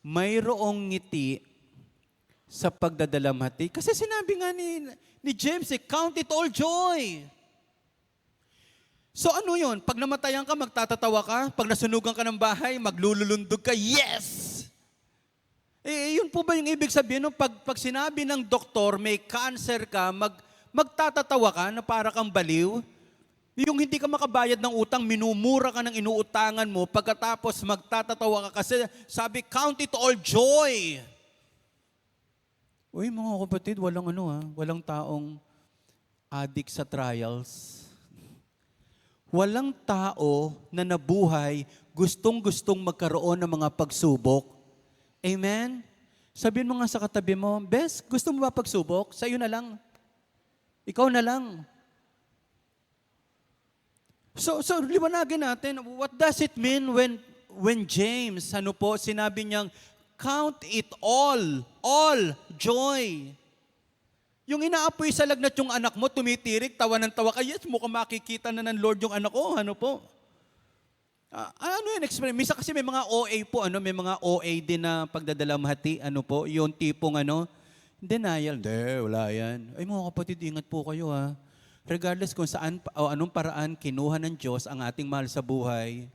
mayroong ngiti sa pagdadalamhati. Kasi sinabi nga ni James, count it all joy. So ano yun? Pag namatayan ka, magtatatawa ka. Pag nasunugan ka ng bahay, maglululundog ka. Yes! Yun po ba yung ibig sabihin? No? Pag sinabi ng doktor, may cancer ka, magtatatawa ka na para kang baliw? Yung hindi ka makabayad ng utang, minumura ka ng inuutangan mo, pagkatapos magtatatawa ka kasi sabi, count it all joy. Uy, mga kapatid, walang taong addict sa trials. Walang tao na nabuhay gustong-gustong magkaroon ng mga pagsubok. Amen? Sabihin mo nga sa katabi mo, Bes, gusto mo ba pagsubok? Sa'yo na lang. Ikaw na lang. So liwanagin natin, what does it mean when James, sinabi niyang, count it all joy. Yung inaapoy sa lagnat yung anak mo, tumitirik, tawa ng tawa ka, yes, mukhang makikita na ng Lord yung anak ko, explain? Misa kasi may mga OA po, may mga OA din na pagdadalamhati, yung tipong denial, wala yan. Ay mga kapatid, ingat po kayo Regardless kung saan o anong paraan kinuha ng Diyos ang ating mahal sa buhay,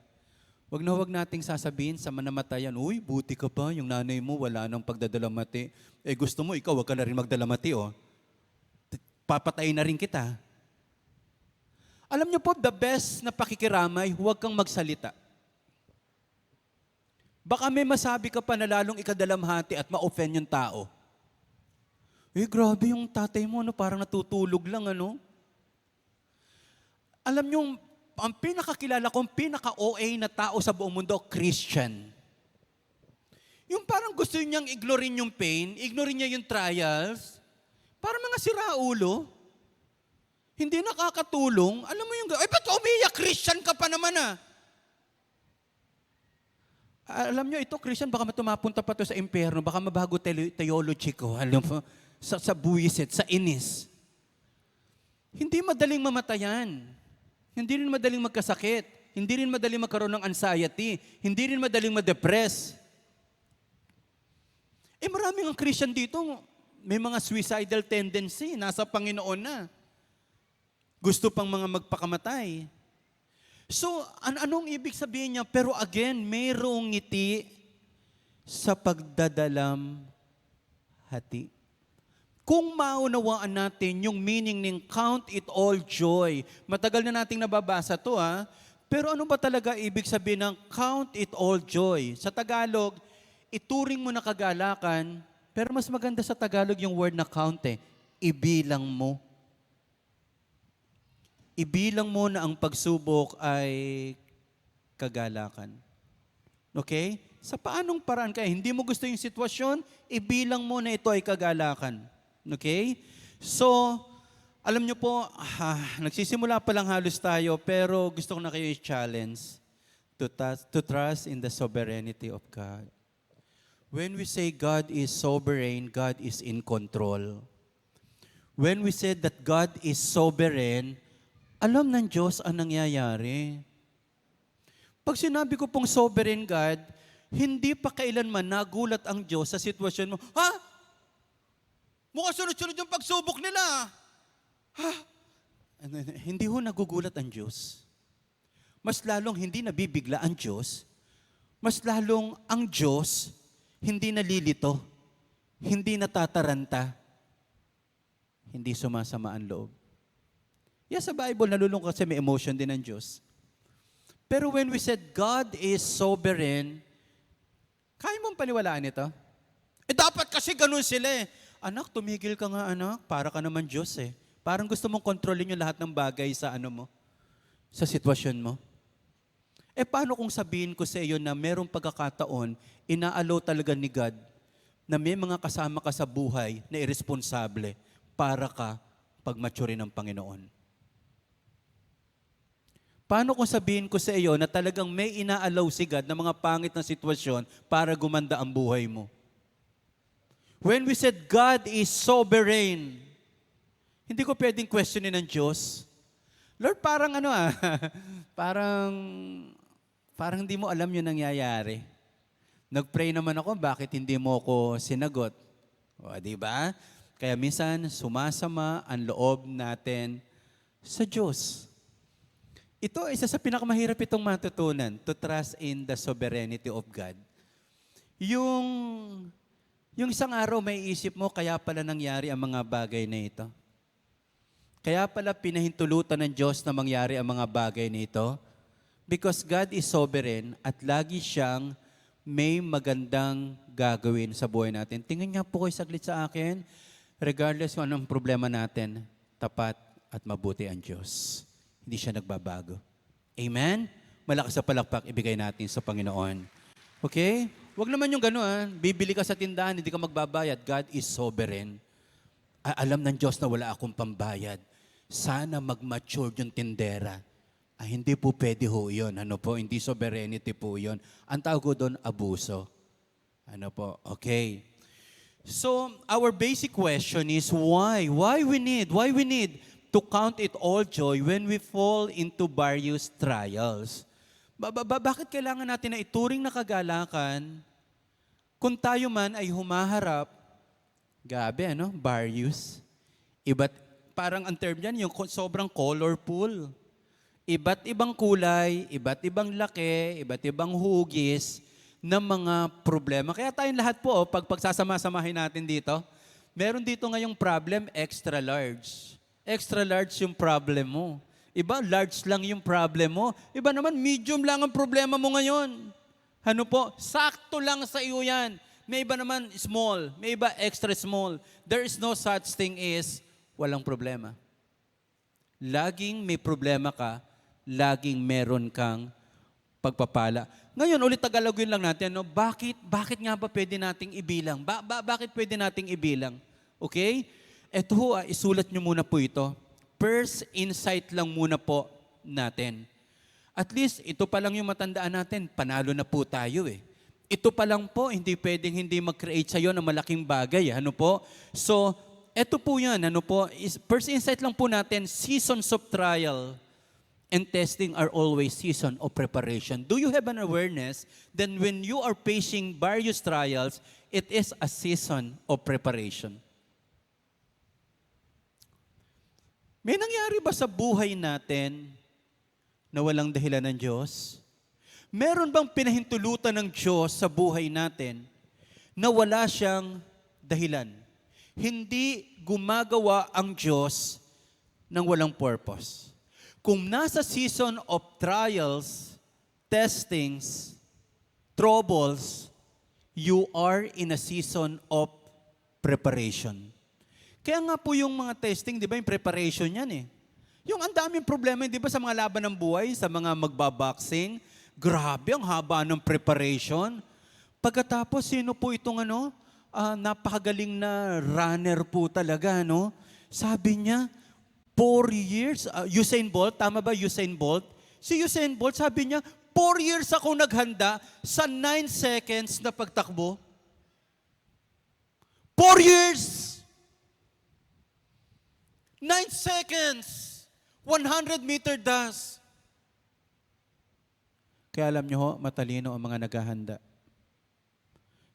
wag nating sasabihin sa manamatayan, uy, buti ka pa, yung nanay mo wala nang pagdadalamati. Gusto mo, ikaw, wag ka na rin magdalamati, papatayin na rin kita. Alam niyo po, the best na pakikiramay, huwag kang magsalita. Baka may masabi ka pa na lalong ikadalamhati at ma-offend yung tao. Grabe yung tatay mo, parang natutulog lang, Alam niyo, ang pinakakilala kong pinaka-OA na tao sa buong mundo, Christian. Yung parang gusto niyang ignorin yung pain, ignorin niya yung trials, parang mga siraulo. Hindi nakakatulong. Alam mo yung, ba't umiyak? Christian ka pa naman Alam nyo, ito, Christian, baka matumapunta pa to sa impyerno, baka mabago theology ko, alam mo, sa buwisit, sa inis. Hindi madaling mamatayan. Hindi rin madaling magkasakit. Hindi rin madaling magkaroon ng anxiety. Hindi rin madaling ma-depress. Maraming ang Christian dito, may mga suicidal tendency, nasa Panginoon na. Gusto pang mga magpakamatay. So, anong ibig sabihin niya? Pero again, mayroong ngiti sa pagdadalam hati. Kung maunawaan natin yung meaning ng count it all joy, matagal na nating nababasa to pero ano ba talaga ibig sabihin ng count it all joy? Sa Tagalog, ituring mo na kagalakan, pero mas maganda sa Tagalog yung word na count ibilang mo. Ibilang mo na ang pagsubok ay kagalakan. Okay? Sa paanong paraan kaya? Hindi mo gusto yung sitwasyon, ibilang mo na ito ay kagalakan. Okay? So, alam nyo po, nagsisimula pa lang halos tayo, pero gusto ko na kayo i-challenge to trust in the sovereignty of God. When we say God is sovereign, God is in control. When we said that God is sovereign, alam ng Diyos ang nangyayari. Pag sinabi ko pong sovereign God, hindi pa kailanman nagulat ang Diyos sa sitwasyon mo. Mukhang sunod-sunod yung pagsubok nila. Hindi ho nagugulat ang Diyos. Mas lalong hindi nabibigla ang Diyos. Mas lalong ang Diyos hindi nalilito, hindi natataranta, hindi sumasama ang loob. Sa Bible, nalulungkot kasi may emotion din ng Diyos. Pero when we said God is sovereign, kaya mong paniwalaan ito? Dapat kasi ganun sila Anak, tumigil ka nga anak, para ka naman Diyos Parang gusto mong kontrolin yung lahat ng bagay sa sa sitwasyon mo. Paano kung sabihin ko sa iyo na merong pagkakataon, inaalaw talaga ni God na may mga kasama ka sa buhay na irresponsable para ka pag-mature ng Panginoon? Paano kung sabihin ko sa iyo na talagang may inaalaw si God na mga pangit na sitwasyon para gumanda ang buhay mo? When we said God is sovereign, hindi ko pwedeng questionin ng Diyos. Lord, parang parang hindi mo alam yung nangyayari. Nag-pray naman ako, bakit hindi mo ako sinagot? O, di ba? Kaya minsan, sumasama ang loob natin sa Diyos. Ito, isa sa pinakamahirap itong matutunan, to trust in the sovereignty of God. Yung, yung isang araw may isip mo, kaya pala nangyari ang mga bagay na ito. Kaya pala pinahintulutan ng Diyos na mangyari ang mga bagay na ito. Because God is sovereign at lagi siyang may magandang gagawin sa buhay natin. Tingnan nga po kayo saglit sa akin, regardless kung anong problema natin, tapat at mabuti ang Diyos. Hindi siya nagbabago. Amen? Malakas sa palakpak, ibigay natin sa Panginoon. Okay? Huwag naman yung gano'n. Bibili ka sa tindahan, hindi ka magbabayad. God is sovereign. Alam ng Diyos na wala akong pambayad. Sana mag-mature yung tindera. Hindi po pwede ho yun. Ano po? Hindi sovereignty po yun. Ang tawag ko doon, abuso. Ano po? Okay. So, our basic question is why? Why we need to count it all joy when we fall into various trials? Bakit kailangan natin na ituring na kagalakan kung tayo man ay humaharap, gabi, various. Parang ang term yan, yung sobrang colorful. Iba't ibang kulay, iba't ibang laki, iba't ibang hugis ng mga problema. Kaya tayong lahat po, pag pagsasama-samahin natin dito, meron dito ngayong problem, extra large. Extra large yung problem mo. Iba, large lang yung problem mo. Iba naman, medium lang ang problema mo ngayon. Ano po? Sakto lang sa iyo yan. May iba naman small, may iba extra small. There is no such thing as walang problema. Laging may problema ka, laging meron kang pagpapala. Ngayon, ulit tagalogin lang natin, bakit nga ba pwede nating ibilang? Bakit pwede nating ibilang? Okay? Ito ho, isulat nyo muna po ito. First insight lang muna po natin. At least, ito pa lang yung matandaan natin, panalo na po tayo eh. Ito pa lang po, hindi pwedeng hindi mag-create sa'yo ng malaking bagay. Ano po? So, ito po yan. First insight lang po natin, seasons of trial and testing are always season of preparation. Do you have an awareness that when you are facing various trials, it is a season of preparation? May nangyari ba sa buhay natin na walang dahilan ng Diyos? Meron bang pinahintulutan ng Diyos sa buhay natin na wala siyang dahilan? Hindi gumagawa ang Diyos ng walang purpose. Kung nasa season of trials, testings, troubles, you are in a season of preparation. Kaya nga po yung mga testing, di ba, yung preparation yan eh. Yung ang daming problema, di ba, sa mga laban ng buhay, sa mga magbaboxing, grabe, ang haba ng preparation. Pagkatapos, sino po itong napakagaling na runner po talaga, Sabi niya, 4 years, Usain Bolt, tama ba Usain Bolt? Si Usain Bolt, sabi niya, 4 years ako naghanda sa 9 seconds na pagtakbo. 4 years! 9 seconds! 100-meter dash. Kaya alam niyo ho, matalino ang mga naghahanda.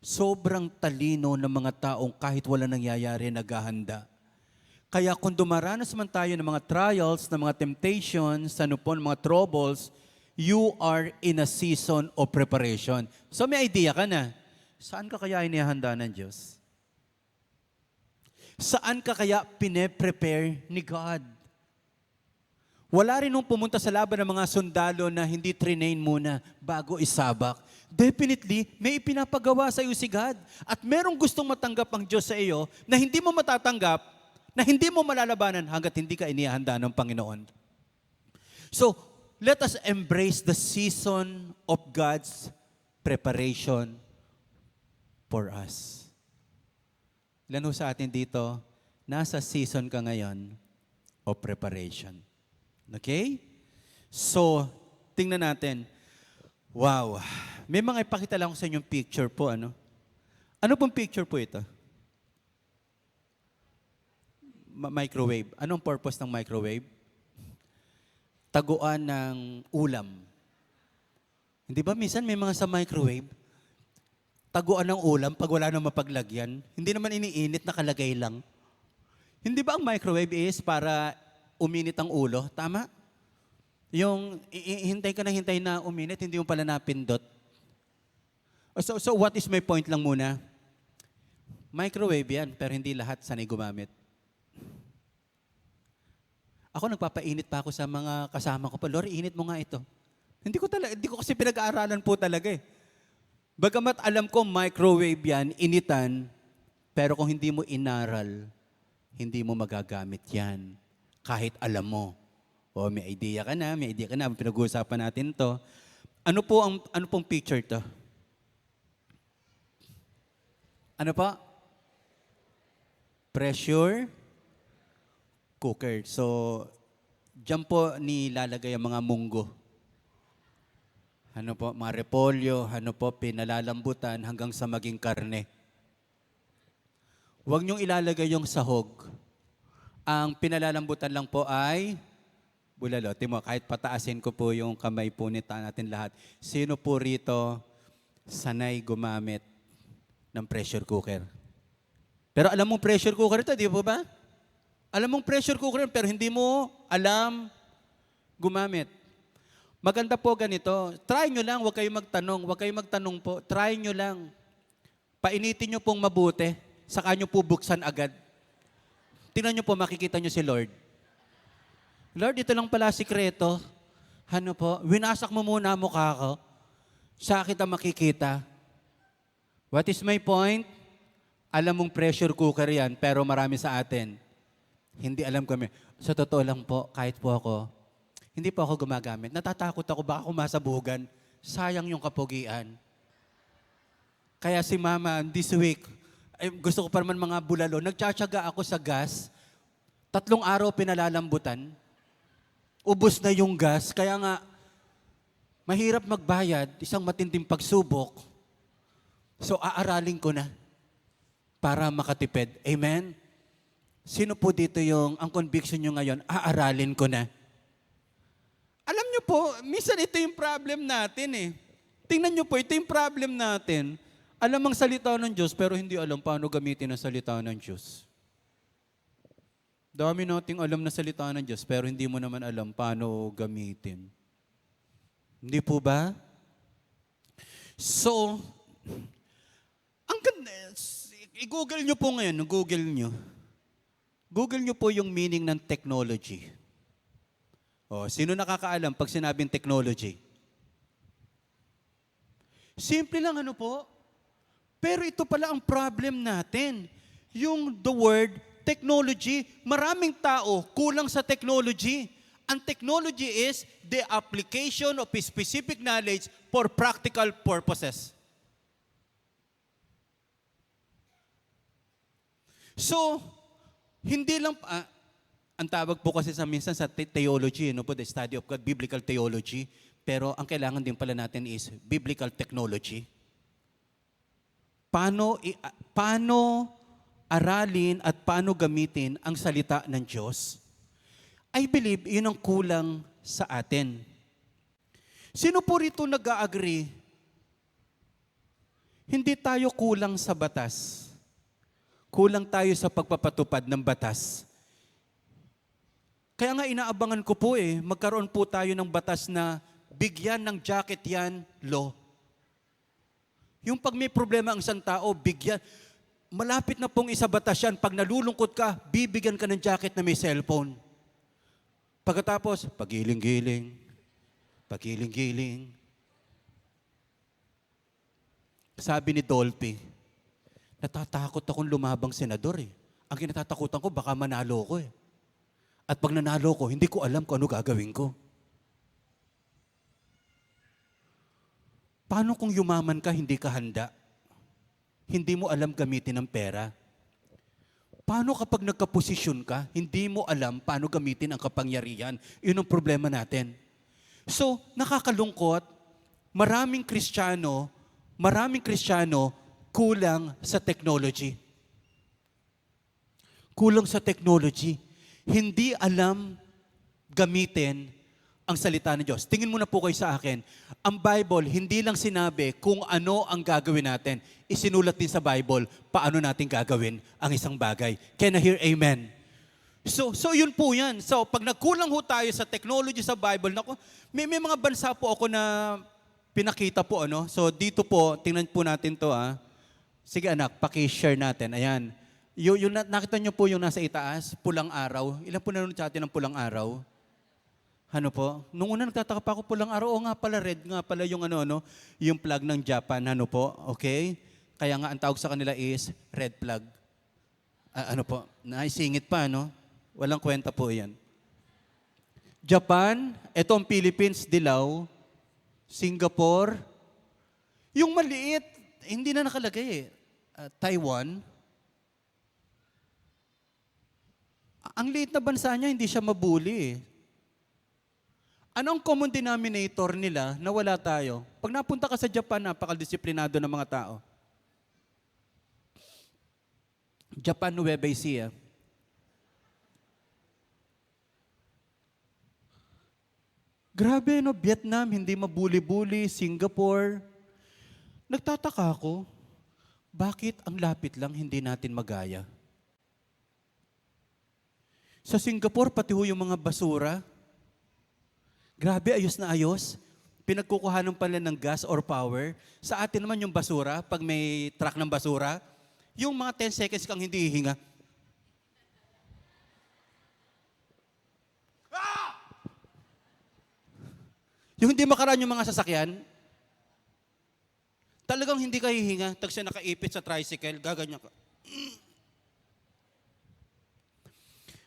Sobrang talino ng mga taong kahit wala nangyayari naghahanda. Kaya kung dumaranas man tayo ng mga trials, ng mga temptations, mga troubles, you are in a season of preparation. So may idea ka na, saan ka kaya inihanda ng Diyos? Saan ka kaya pine-prepare ni God? Wala rin nung pumunta sa laban ng mga sundalo na hindi trinain muna bago isabak. Definitely, may ipinapagawa sa iyo si God. At merong gustong matanggap ang Diyos sa iyo na hindi mo matatanggap, na hindi mo malalabanan hanggat hindi ka inihanda ng Panginoon. So, let us embrace the season of God's preparation for us. Ilan ho sa atin dito, nasa season ka ngayon of preparation. Okay? So, tingnan natin. Wow. May mga ipakita lang ko sa inyong picture po. Ano pong picture po ito? Microwave. Anong purpose ng microwave? Taguan ng ulam. Hindi ba minsan may mga sa microwave, taguan ng ulam pag wala nang mapaglagyan. Hindi naman iniinit, nakalagay lang. Hindi ba ang microwave is para uminit ang ulo? Tama? Yung hintay ka na hintay na uminit, hindi mo pala napindot. So what is my point lang muna? Microwave yan, pero hindi lahat sanay gumamit. Ako nagpapainit pa ako sa mga kasama ko pa, Lord, init mo nga ito. Hindi ko kasi pinag-aaralan po talaga eh. Bagamat alam ko microwave yan, initan, pero kung hindi mo inaral, hindi mo magagamit yan. Kahit alam mo. O may idea ka na, pinag-uusapan natin to. Ano pong picture to? Ano pa? Pressure cooker. So, diyan po nilalagay ang mga munggo. Ano po, mga repolyo, pinalalambutan hanggang sa maging karne. Huwag niyong ilalagay yung sahog. Ang pinalalambutan lang po ay bulalo. Timo, kahit pataasin ko po yung kamay po natin lahat. Sino po rito sanay gumamit ng pressure cooker? Pero alam mong pressure cooker ito, di po ba? Alam mong pressure cooker pero hindi mo alam gumamit. Maganda po ganito. Try nyo lang, huwag kayong magtanong po. Try nyo lang. Painitin nyo pong mabuti, saka nyo po buksan agad. Tingnan nyo po, makikita nyo si Lord. Lord, ito lang pala sikreto. Winasak mo muna mukha ko. Sa kita makikita. What is my point? Alam mong pressure cooker yan, pero marami sa atin. Hindi alam kami. Sa totoo lang po, kahit po ako, hindi po ako gumagamit. Natatakot ako, baka ako masabugan. Sayang yung kapugian. Kaya si Mama, this week, gusto ko pa naman mga bulalo. Nagtsatsaga ako sa gas. 3 araw pinalalambutan. Ubus na yung gas. Kaya nga, mahirap magbayad. Isang matinding pagsubok. So, aaralin ko na para makatipid. Amen? Sino po dito ang conviction nyo ngayon, aaralin ko na? Alam nyo po, minsan ito yung problem natin eh. Tingnan nyo po, ito yung problem natin. Alam ang salita ng Diyos, pero hindi alam paano gamitin ang salita ng Diyos. Dami nating alam na salita ng Diyos, pero hindi mo naman alam paano gamitin. Hindi po ba? So, ang ganda, i-google nyo po ngayon, Google nyo po yung meaning ng technology. Sino nakakaalam pag sinabing technology? Simple lang po. Pero ito pala ang problem natin. Yung the word technology, maraming tao kulang sa technology. Ang technology is the application of specific knowledge for practical purposes. So, hindi lang, ang tawag po kasi minsan sa theology, the study of God, biblical theology, pero ang kailangan din pala natin is biblical technology. Paano aralin at paano gamitin ang salita ng Diyos? I believe yun ang kulang sa atin. Sino po rito nag-a-agree? Hindi tayo kulang sa batas. Kulang tayo sa pagpapatupad ng batas. Kaya nga inaabangan ko po magkaroon po tayo ng batas na bigyan ng jacket yan, law. Yung pag may problema ang isang tao, bigyan. Malapit na pong isabatas yan. Pag nalulungkot ka, bibigyan ka ng jacket na may cellphone. Pagkatapos, pagiling-giling. Sabi ni Dolphy, natatakot akong lumabang senador Ang kinatatakutan ko, baka manalo ko At pag nanalo ko, hindi ko alam kung ano gagawin ko. Paano kung yumaman ka, hindi ka handa? Hindi mo alam gamitin ang pera. Paano kapag nagkaposisyon ka, hindi mo alam paano gamitin ang kapangyarihan? Yun ang problema natin. So, nakakalungkot, maraming Kristiyano kulang sa technology. Kulang sa technology. Hindi alam gamitin ang salita ng Diyos. Tingin muna po kayo sa akin. Ang Bible, hindi lang sinabi kung ano ang gagawin natin. Isinulat din sa Bible, paano natin gagawin ang isang bagay. Can I hear amen? So yun po yan. So pag nagkulang ho tayo sa technology sa Bible, naku, may mga bansa po ako na pinakita po. Ano? So dito po, tingnan po natin to. Sige anak, paki-share natin. Ayan. Yung nakita nyo po yung nasa itaas, pulang araw. Ilan po nanonood sa atin ng pulang araw? Ano po? Nung una nagtataka pa ako, pulang araw. Oo nga pala, red nga pala yung yung flag ng Japan. Ano po? Okay? Kaya nga ang tawag sa kanila is red flag. Ano po? Naisingit pa, no? Walang kwenta po yan. Japan, ito ang Philippines, dilaw. Singapore, yung maliit, hindi na nakalagay eh. Taiwan, ang liit na bansa niya, hindi siya mabuli eh. Anong common denominator nila na wala tayo? Pag napunta ka sa Japan, napakadisiplinado ng mga tao. Japan, Nueva Ecija. Grabe, no? Vietnam, hindi mabuli-buli. Singapore. Nagtataka ako, bakit ang lapit lang hindi natin magaya? Sa Singapore, pati ho yung mga basura. Grabe, ayos na ayos. Pinagkukuhanan pala ng gas or power. Sa atin naman yung basura, pag may truck ng basura, yung mga 10 seconds kang hindi hihinga. Yung hindi makaraan yung mga sasakyan, talagang hindi ka hihinga. Tag siya nakaipit sa tricycle, gaganyan ka.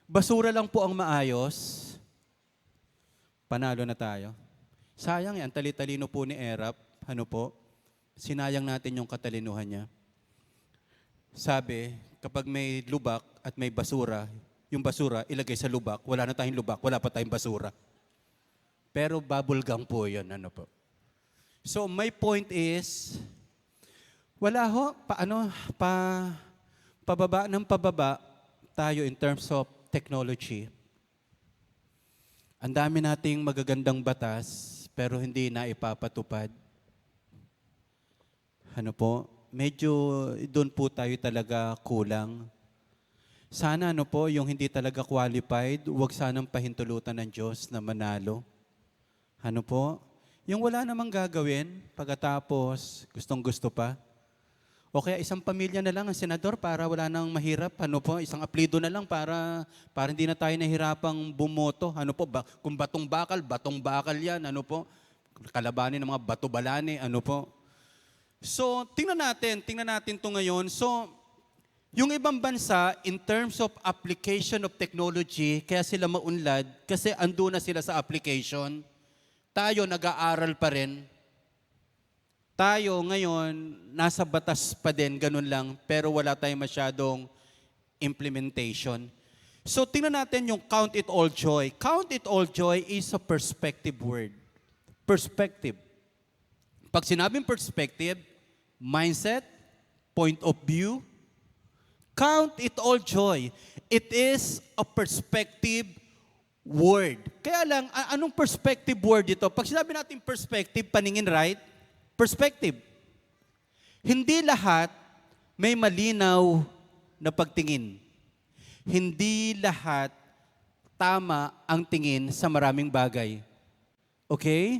Basura lang po ang maayos, panalo na tayo. Sayang yan, tali-talino po ni Erap. Ano po? Sinayang natin yung katalinuhan niya. Sabi, kapag may lubak at may basura, yung basura ilagay sa lubak, wala na tayong lubak, wala pa tayong basura. Pero bubble gum po yun, ano po. So my point is, wala ho, pababa ng pababa tayo in terms of technology. Ang dami nating magagandang batas, pero hindi na ipapatupad. Ano po, medyo doon po tayo talaga kulang. Sana yung hindi talaga qualified, huwag sanang pahintulutan ng Diyos na manalo. Ano po, yung wala namang gagawin, pagkatapos gustong-gusto pa. O kaya isang pamilya na lang ang senador para wala nang mahirap. Ano po, isang apelido na lang para hindi na tayo nahirapang bumoto. Ano po, kung batong bakal yan. Ano po, kalabanin ng mga bato-balani. Ano po. So, tingnan natin ito ngayon. So, yung ibang bansa, in terms of application of technology, kaya sila maunlad, kasi ando na sila sa application. Tayo, nag-aaral pa rin. Tayo ngayon, nasa batas pa din, ganun lang, pero wala tayong masyadong implementation. So tingnan natin yung count it all joy. Count it all joy is a perspective word. Perspective. Pag sinabing perspective, mindset, point of view, count it all joy. It is a perspective word. Kaya lang, anong perspective word ito? Pag sinabi natin perspective, paningin right? Perspective. Hindi lahat may malinaw na pagtingin. Hindi lahat tama ang tingin sa maraming bagay. Okay?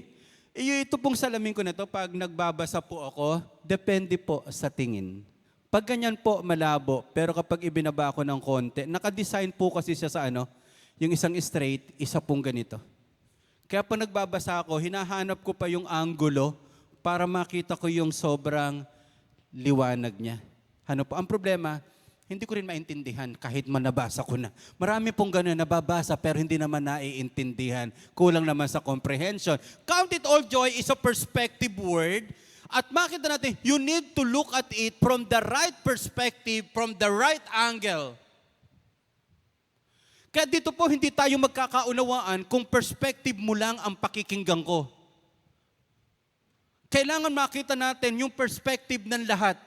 Ito pong salamin ko na to, pag nagbabasa po ako, depende po sa tingin. Pag ganyan po, malabo. Pero kapag ibinaba ko ng konti, nakadesign po kasi siya sa yung isang straight, isa pong ganito. Kaya pag nagbabasa ako, hinahanap ko pa yung angulo para makita ko yung sobrang liwanag niya. Ano po? Ang problema, hindi ko rin maintindihan kahit man nabasa ko na. Marami pong gano'n, nababasa pero hindi naman naiintindihan. Kulang naman sa comprehension. Count it all joy is a perspective word. At makita natin, you need to look at it from the right perspective, from the right angle. Kaya dito po, hindi tayo magkakaunawaan kung perspective mo lang ang pakikinggan ko. Kailangan makita natin yung perspective ng lahat.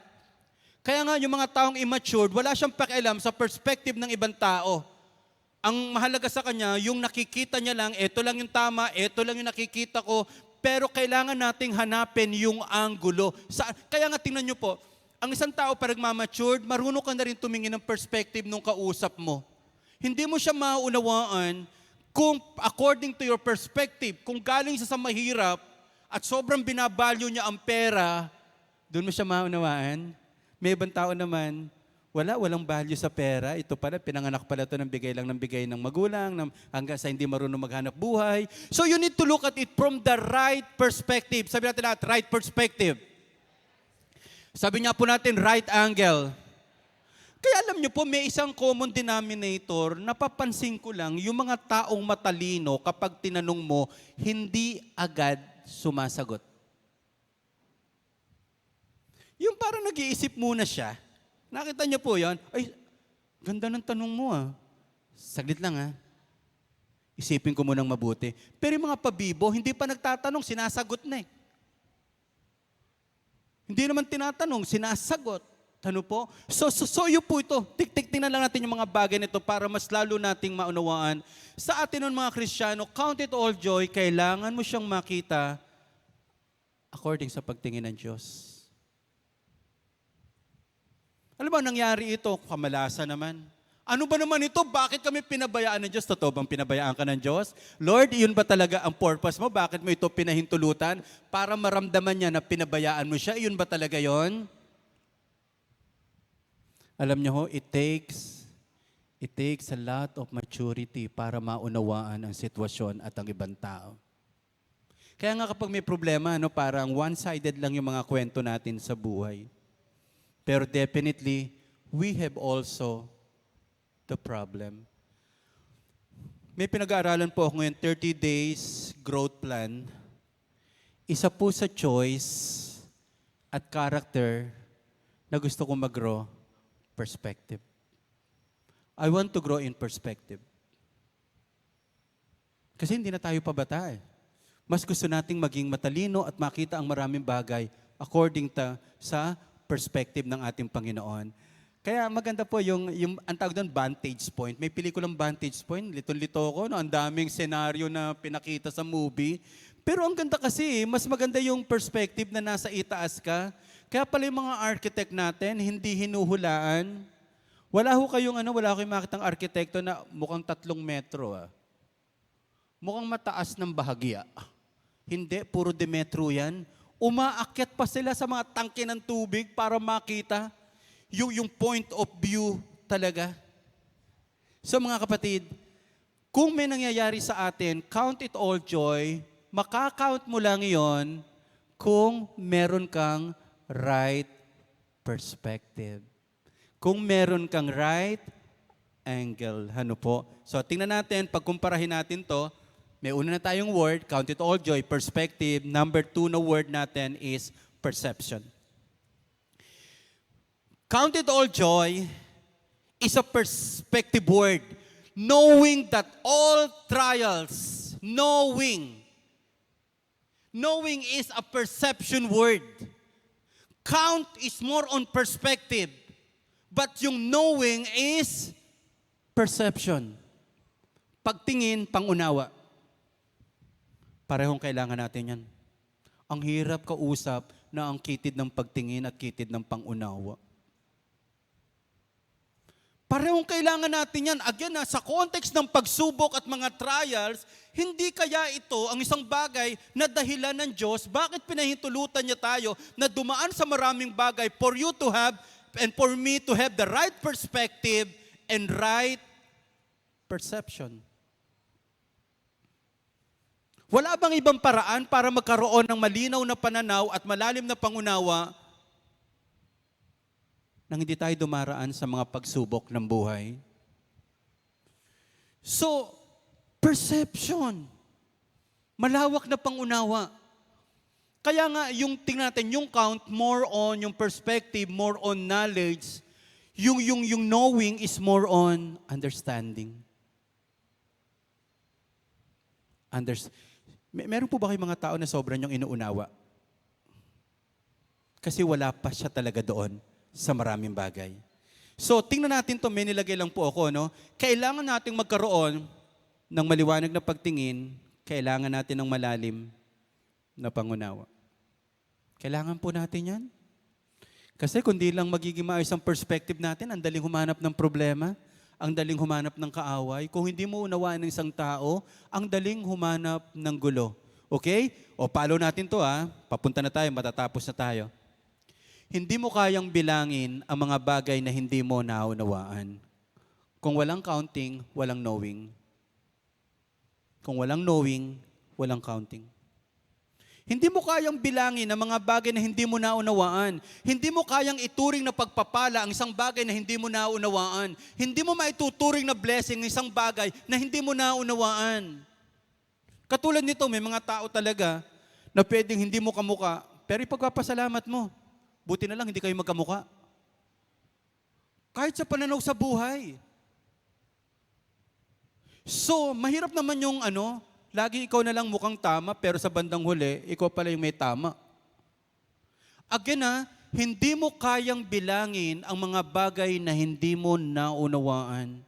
Kaya nga yung mga taong immature, wala siyang pakialam sa perspective ng ibang tao. Ang mahalaga sa kanya, yung nakikita niya lang, ito lang yung tama, ito lang yung nakikita ko, pero kailangan nating hanapin yung anggulo. Kaya nga tingnan niyo po, ang isang tao parang nagmamatured, marunong ka na rin tumingin ng perspective nung kausap mo. Hindi mo siya maunawaan kung according to your perspective, kung galing siya sa mahirap at sobrang binabalyo niya ang pera, doon mo siya maunawaan. May ibang tao naman, walang value sa pera. Ito pala, pinanganak pala ito ng bigay lang ng bigay ng magulang, hanggang sa hindi marunong maghanap buhay. So you need to look at it from the right perspective. Sabi natin lahat, right perspective. Sabi nga po natin, right angle. Kaya alam niyo po, may isang common denominator, napapansin ko lang, yung mga taong matalino, kapag tinanong mo, hindi agad sumasagot. Yung parang nag-iisip muna siya. Nakita niyo po yon? Ay, ganda ng tanong mo ah. Saglit lang ah. Isipin ko munang mabuti. Pero yung mga pabibo, hindi pa nagtatanong, sinasagot na eh. Hindi naman tinatanong, sinasagot. Ano po? So yun po ito. Tingnan lang natin yung mga bagay nito para mas lalo nating maunawaan. Sa atin ng mga Kristiyano, count it all joy, kailangan mo siyang makita according sa pagtingin ng Diyos. Alam mo, nangyari ito, kamalasan naman. Ano ba naman ito? Bakit kami pinabayaan ng Diyos? Totoo bang pinabayaan ka ng Diyos? Lord, yun ba talaga ang purpose mo? Bakit mo ito pinahintulutan? Para maramdaman niya na pinabayaan mo siya? Yun ba talaga yon? Alam niyo ho, it takes a lot of maturity para maunawaan ang sitwasyon at ang ibang tao. Kaya nga kapag may problema, parang one-sided lang yung mga kwento natin sa buhay. Pero definitely, we have also the problem. May pinag-aaralan po ako ngayon, 30 days growth plan. Isa po sa choice at character na gusto kong mag-grow, perspective. I want to grow in perspective. Kasi hindi na tayo pabata eh. Mas gusto nating maging matalino at makita ang maraming bagay according sa perspective ng ating Panginoon. Kaya maganda po yung ang tawag doon, vantage point. May pelikulang vantage point, litong-lito ko, ang daming senaryo na pinakita sa movie. Pero ang ganda kasi, mas maganda yung perspective na nasa itaas ka. Kaya pala yung mga architect natin, hindi hinuhulaan. Wala kayong makitang arkitekto na mukhang 3 metro. Mukhang mataas ng bahagya. Hindi, puro Demetro yan. Umaakyat pa sila sa mga tangke ng tubig para makita yung point of view talaga. So mga kapatid, kung may nangyayari sa atin, count it all joy, makakount mo lang iyon kung meron kang right perspective. Kung meron kang right angle. Ano po? So tingnan natin, pagkumparahin natin to, may una na tayong word, count it all joy, perspective. Number 2 na word natin is perception. Count it all joy is a perspective word. Knowing that all trials, knowing is a perception word. Count is more on perspective. But yung knowing is perception. Pagtingin, pangunawa. Parehong kailangan natin yan. Ang hirap kausap na ang kitid ng pagtingin at kitid ng pangunawa. Parehong kailangan natin yan. Again, sa context ng pagsubok at mga trials, hindi kaya ito ang isang bagay na dahilan ng Diyos, bakit pinahintulutan niya tayo na dumaan sa maraming bagay for you to have and for me to have the right perspective and right perception. Wala bang ibang paraan para magkaroon ng malinaw na pananaw at malalim na pangunawa nang hindi tayo dumaraan sa mga pagsubok ng buhay? So, perception. Malawak na pangunawa. Kaya nga, tingnan natin, yung count, more on yung perspective, more on knowledge. Yung knowing is more on understanding. Meron po ba kayong mga tao na sobrang yung inuunawa? Kasi wala pa siya talaga doon sa maraming bagay. So, tingnan natin to, may nilagay lang po ako, no? Kailangan nating magkaroon ng maliwanag na pagtingin, kailangan natin ng malalim na pangunawa. Kailangan po natin yan. Kasi kung di lang magiging maayos ang perspective natin, ang daling humanap ng problema, ang daling humanap ng kaaway. Kung hindi mo unawaan ng isang tao, ang daling humanap ng gulo. Okay? O follow natin to papunta na tayo, matatapos na tayo. Hindi mo kayang bilangin ang mga bagay na hindi mo naunawaan. Kung walang counting, walang knowing. Kung walang knowing, walang counting. Hindi mo kayang bilangin ang mga bagay na hindi mo naunawaan. Hindi mo kayang ituring na pagpapala ang isang bagay na hindi mo naunawaan. Hindi mo maituturing na blessing ang isang bagay na hindi mo naunawaan. Katulad nito, may mga tao talaga na pwedeng hindi mo kamuka, pero ipagpapasalamat mo. Buti na lang hindi kayo magkamuka. Kahit sa pananaw sa buhay. So, mahirap naman yung lagi ikaw na lang mukhang tama, pero sa bandang huli, ikaw pala yung may tama. Again hindi mo kayang bilangin ang mga bagay na hindi mo naunawaan.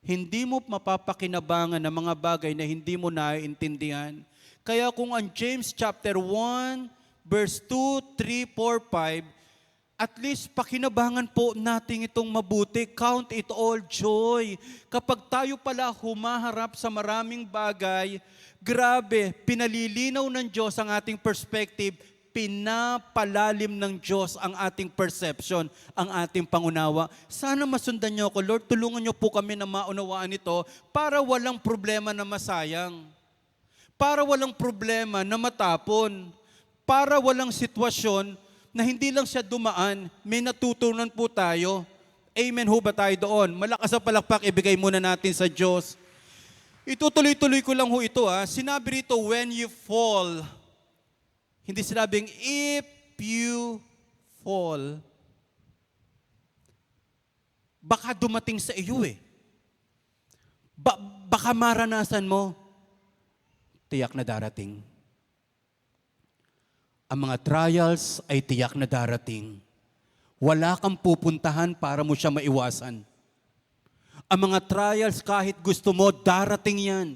Hindi mo mapapakinabangan ang mga bagay na hindi mo naiintindihan. Kaya kung ang James chapter 1, verse 2, 3, 4, 5, at least pakinabangan po natin itong mabuti. Count it all joy. Kapag tayo pala humaharap sa maraming bagay, grabe, pinalilinaw ng Diyos ang ating perspective, pinapalalim ng Diyos ang ating perception, ang ating pangunawa. Sana masundan niyo ako, Lord, tulungan niyo po kami na maunawaan ito para walang problema na masayang. Para walang problema na matapon. Para walang sitwasyon na hindi lang siya dumaan, may natutunan po tayo. Amen ho ba tayo doon? Malakas ang palakpak, ibigay muna natin sa Diyos. Itutuloy-tuloy ko lang ho ito. Sinabi rito, when you fall. Hindi sinabing, if you fall. Baka dumating sa iyo baka maranasan mo. Tiyak na darating. Ang mga trials ay tiyak na darating. Wala kang pupuntahan para mo siya maiwasan. Ang mga trials, kahit gusto mo, darating yan.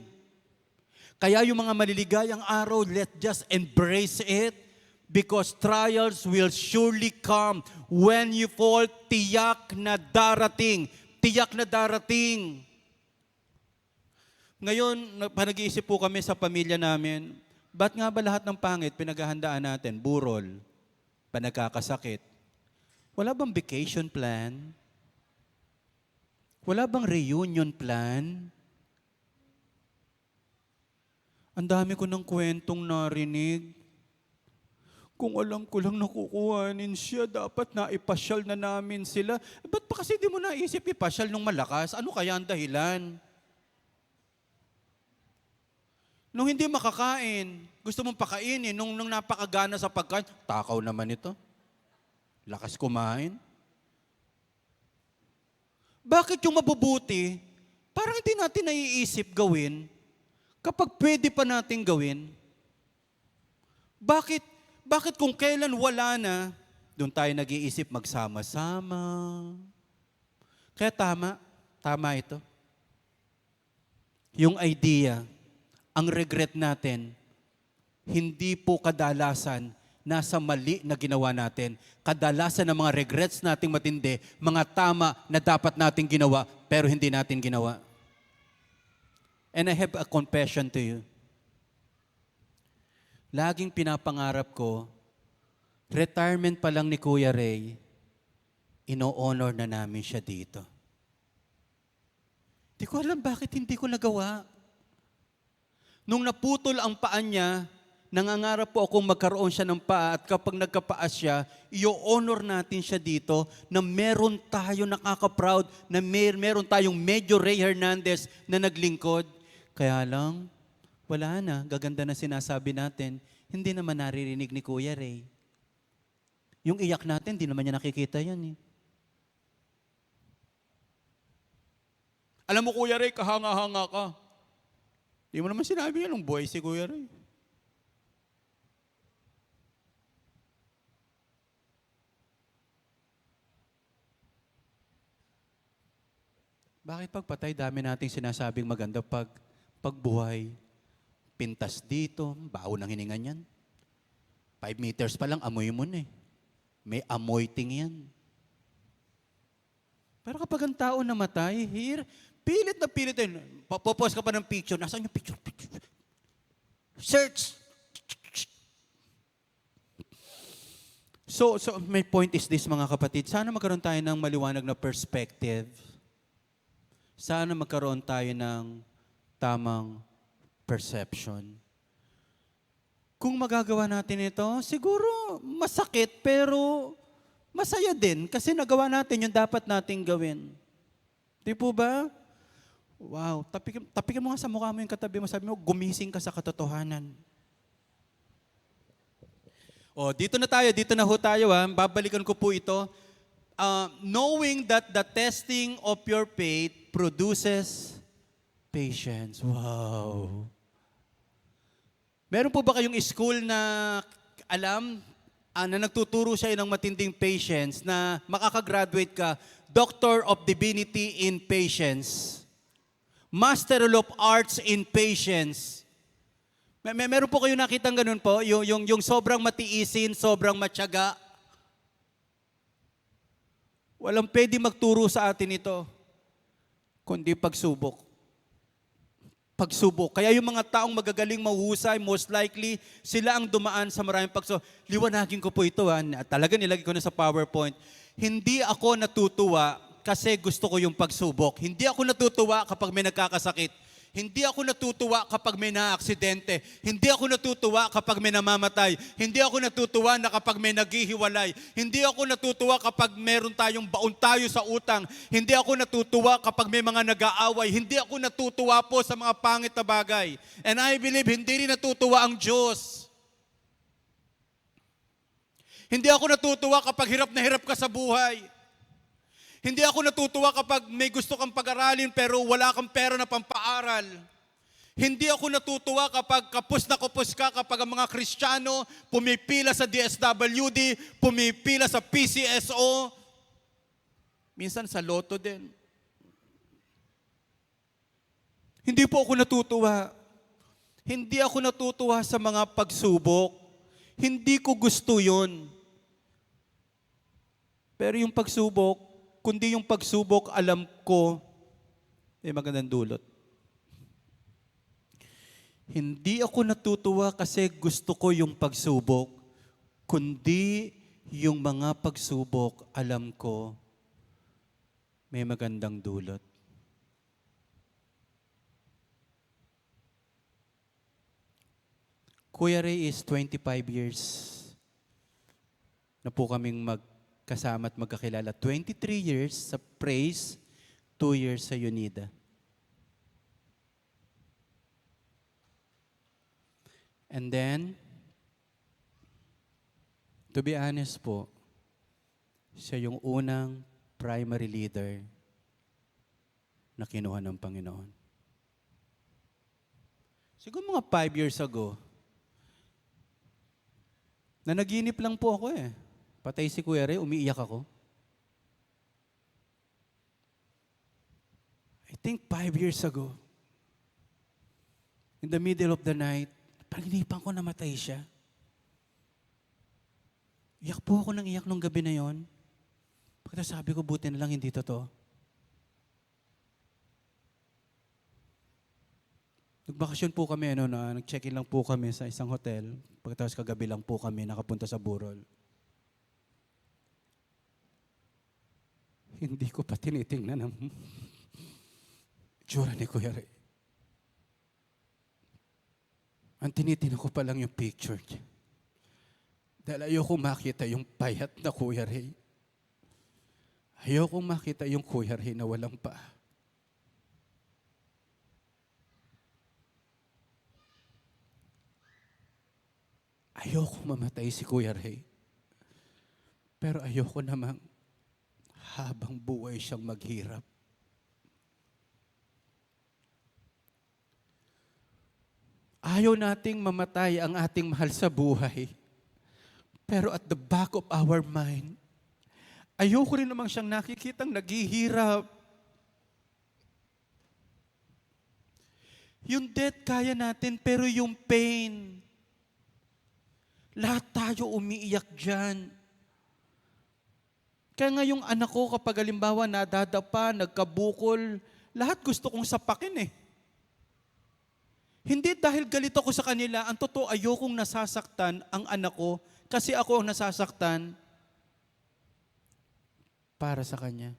Kaya yung mga maliligayang araw, let's just embrace it because trials will surely come. When you fall, tiyak na darating. Tiyak na darating. Ngayon, nag-iisip po kami sa pamilya namin, ba't nga ba lahat ng pangit pinaghahandaan natin? Burol, panagkakasakit. Wala bang vacation plan? Wala bang reunion plan? Ang dami ko ng kwentong narinig. Kung alam ko lang nakukuhanin siya, dapat naipasyal na namin sila. Ba't pa kasi di mo naisip ipasyal ng malakas? Ano kaya ang dahilan? Nung hindi makakain, gusto mong pakainin, nung napakagana sa pagkain, takaw naman ito. Lakas kumain. Bakit yung mabubuti, parang hindi natin naiisip gawin, kapag pwede pa natin gawin? Bakit kung kailan wala na, doon tayo nag-iisip magsama-sama? Kaya tama ito. Yung idea, ang regret natin, hindi po kadalasan nasa mali na ginawa natin. Kadalasan ng mga regrets nating matindi, mga tama na dapat nating ginawa, pero hindi natin ginawa. And I have a confession to you. Laging pinapangarap ko, retirement pa lang ni Kuya Ray, ino-honor na namin siya dito. Di ko alam bakit hindi ko nagawa. Nung naputol ang paa niya, nangangarap po akong magkaroon siya ng paa at kapag nagkapaa siya, i-honor natin siya dito na meron tayo nakaka-proud, na meron tayong Medyo Ray Hernandez na naglingkod. Kaya lang, wala na, gaganda na sinasabi natin, hindi naman naririnig ni Kuya Ray. Yung iyak natin, hindi naman niya nakikita yan Alam mo Kuya Ray, kahanga-hanga ka. Di mo naman sinabi yan, nung boy si Kuya Ray. Bakit pagpatay, dami nating sinasabing maganda pagbuhay. Pintas dito, baho ng hininga niyan. 5 meters pa lang, amoy mo na eh. May amoy ting yan. Pero kapag ang tao namatay, here, pilit na pilit din. Popost ka pa ng picture. Nasaan yung picture? Search! So my point is this, mga kapatid. Sana magkaroon tayo ng maliwanag na perspective. Sana magkaroon tayo ng tamang perception. Kung magagawa natin ito, siguro masakit pero masaya din kasi nagawa natin yung dapat nating gawin. Di po ba? Wow, tapikin mo nga sa mukha mo yung katabi mo, sabi mo, gumising ka sa katotohanan. Dito na ho tayo. Babalikan ko po ito. Knowing that the testing of your faith produces patience. Wow. Meron po ba kayong school na alam, na nagtuturo siya ng matinding patience, na makakagraduate ka, Doctor of Divinity in Patience, Master of Arts in Patience. Meron po kayo nakitang ganun po? Yung sobrang matiisin, sobrang matyaga. Walang pwede magturo sa atin ito, kundi pagsubok. Pagsubok. Kaya yung mga taong magagaling mahuhusay, most likely, sila ang dumaan sa maraming pagsubok. Liwanagin ko po ito, talaga nilagay ko na sa PowerPoint. Hindi ako natutuwa kasi gusto ko yung pagsubok. Hindi ako natutuwa kapag may nagkakasakit. Hindi ako natutuwa kapag may naaksidente. Hindi ako natutuwa kapag may namamatay. Hindi ako natutuwa na kapag may naghihiwalay. Hindi ako natutuwa kapag meron tayong baon tayo sa utang. Hindi ako natutuwa kapag may mga nag-aaway. Hindi ako natutuwa po sa mga pangit na bagay. And I believe hindi rin natutuwa ang Diyos. Hindi ako natutuwa kapag hirap na hirap ka sa buhay. Hindi ako natutuwa kapag may gusto kang pag-aralin pero wala kang pera na pampaaral. Hindi ako natutuwa kapag kapos na kapos ka kapag ang mga Kristiyano pumipila sa DSWD, pumipila sa PCSO, minsan sa loto din. Hindi po ako natutuwa. Hindi ako natutuwa sa mga pagsubok. Hindi ko gusto yun. Pero yung pagsubok, kundi yung pagsubok, alam ko, may magandang dulot. Hindi ako natutuwa kasi gusto ko yung pagsubok, kundi yung mga pagsubok, alam ko, may magandang dulot. Kuya Ray is 25 years na po kaming kasama at magkakilala. 23 years sa Praise, 2 years sa UNIDA. And then, to be honest po, siya yung unang primary leader na kinuha ng Panginoon. Siguro mga 5 years ago, na naginip lang po ako eh. Patay si Kuya Ray, umiiyak ako. I think 5 years ago, in the middle of the night, paginipan ko namatay siya. Iyak po ako ng iyak nung gabi na yon. Pagkatapos sabi ko, buti na lang hindi totoo. Nagbakasyon po kami, nag-check-in lang po kami sa isang hotel. Pagkatapos kagabi lang po kami nakapunta sa Burol. Hindi ko pa tinitingnan ang itsura ni Kuya Ray. Ang tinitingnan ko pa lang yung picture niya. Dahil ayoko makita yung payat na Kuya Ray. Ayoko makita yung Kuya Ray na walang paa. Ayoko mamatay si Kuya Ray. Pero ayoko namang habang buhay siyang maghirap. Ayaw nating mamatay ang ating mahal sa buhay. Pero at the back of our mind, ayoko rin namang siyang nakikitang naghihirap. Yung death kaya natin, pero yung pain, lahat tayo umiiyak dyan. Kaya nga yung anak ko, kapag halimbawa nadadapa, nagkabukol, lahat gusto kong sapakin eh. Hindi dahil galit ako sa kanila, ang totoo ayokong nasasaktan ang anak ko kasi ako ang nasasaktan para sa kanya.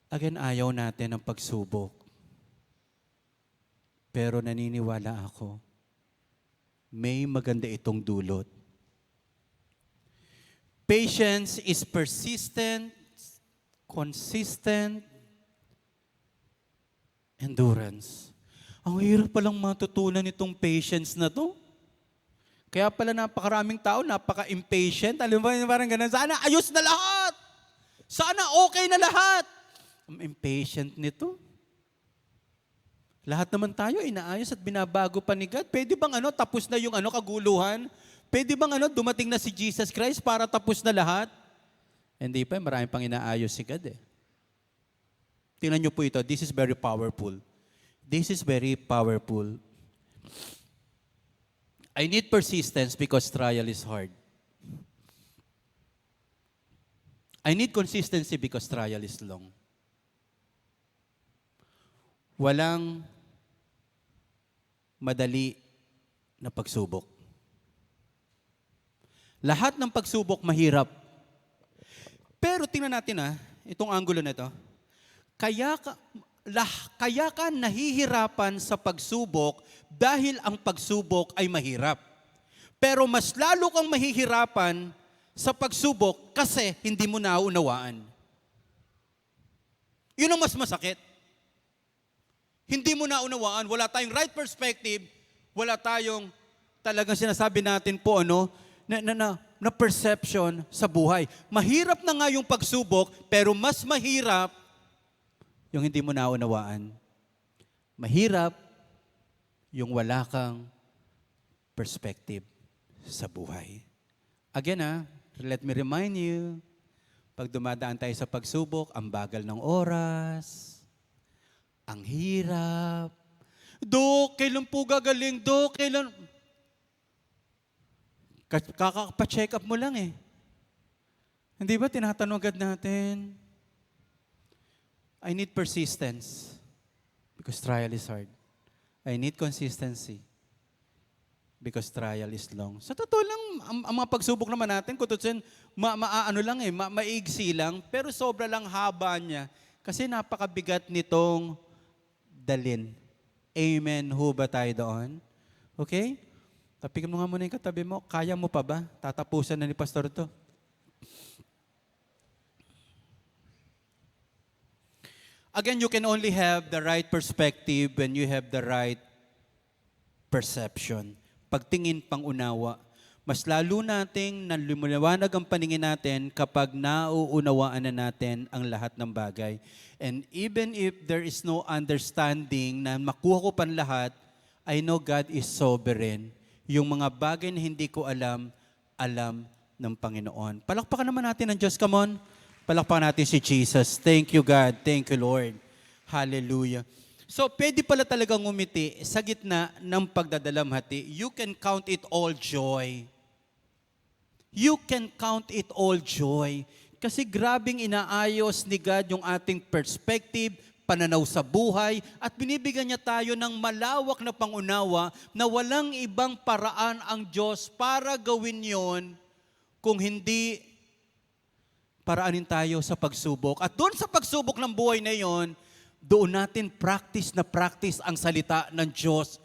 Again, ayaw natin ang pagsubok. Pero naniniwala ako, may maganda itong dulot. Patience is persistent, consistent, endurance. Ang hirap palang matutunan itong patience na to. Kaya pala napakaraming tao, napaka-impatient. Alam mo, parang ganun, sana ayos na lahat. Sana okay na lahat. Ang impatient nito. Lahat naman tayo inaayos at binabago pa ni God. Pwede bang tapos na yung kaguluhan? Pwede bang dumating na si Jesus Christ para tapos na lahat? Hindi pa, marami pang inaayos si God eh. Tingnan niyo po ito, this is very powerful. This is very powerful. I need persistence because trial is hard. I need consistency because trial is long. Walang madali na pagsubok. Lahat ng pagsubok mahirap. Pero tingnan natin itong angulo na ito. Kaya ka nahihirapan sa pagsubok dahil ang pagsubok ay mahirap. Pero mas lalo kang mahihirapan sa pagsubok kasi hindi mo naunawaan. Yun ang mas masakit. Hindi mo naunawaan, wala tayong right perspective, wala tayong talagang sinasabi natin po na perception sa buhay. Mahirap na nga yung pagsubok, pero mas mahirap yung hindi mo naunawaan. Mahirap yung wala kang perspective sa buhay. Again let me remind you, pag dumadaan tayo sa pagsubok, ang bagal ng oras, ang hirap. Dok, kailan po gagaling? Dok, kailan? Kakapa-check up mo lang eh. Hindi ba tinatanong agad natin? I need persistence because trial is hard. I need consistency because trial is long. Sa totoo lang, ang mga pagsubok naman natin, kutusin, maigsi lang, pero sobra lang haba niya. Kasi napakabigat nitong dalin. Amen. Ho ba tayo doon? Okay? Tapikin mo nga muna yung katabi mo. Kaya mo pa ba? Tatapusan na ni Pastor to. Again, you can only have the right perspective when you have the right perception. Pagtingin pang unawa. Mas lalo nating naluluwanag ang paningin natin kapag nauunawaan na natin ang lahat ng bagay. And even if there is no understanding na makuha ko pan lahat, I know God is sovereign. Yung mga bagay na hindi ko alam, alam ng Panginoon. Palakpakan naman natin ang Diyos. Come on. Palakpakan natin si Jesus. Thank you, God. Thank you, Lord. Hallelujah. So, pwede pala talagang umiti sa gitna ng pagdadalamhati. You can count it all joy. You can count it all joy. Kasi grabing inaayos ni God yung ating perspective, pananaw sa buhay, at binibigyan niya tayo ng malawak na pangunawa na walang ibang paraan ang Diyos para gawin yon kung hindi paraanin tayo sa pagsubok. At doon sa pagsubok ng buhay na yon, doon natin practice ang salita ng Diyos.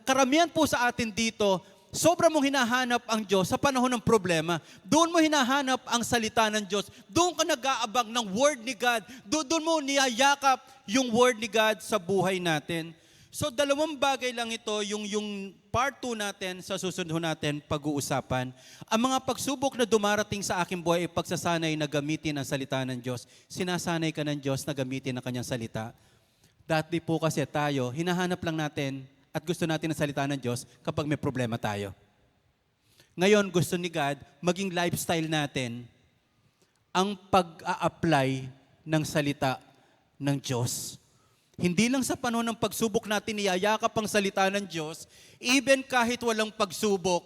Karamihan po sa atin dito, sobra mong hinahanap ang Diyos sa panahon ng problema. Doon mo hinahanap ang salita ng Diyos. Doon ka nag-aabang ng Word ni God. Doon mo niyayakap yung Word ni God sa buhay natin. So, dalawang bagay lang ito, yung part 2 natin sa susunod natin pag-uusapan. Ang mga pagsubok na dumarating sa aking buhay ay pagsasanay na gamitin ang salita ng Diyos. Sinasanay ka ng Diyos na gamitin ang kanyang salita. Dati po kasi tayo, hinahanap lang natin at gusto natin ang salita ng Diyos kapag may problema tayo. Ngayon, gusto ni God, maging lifestyle natin ang pag-a-apply ng salita ng Diyos. Hindi lang sa panahon ng pagsubok natin niyayakap ang salita ng Diyos, even kahit walang pagsubok,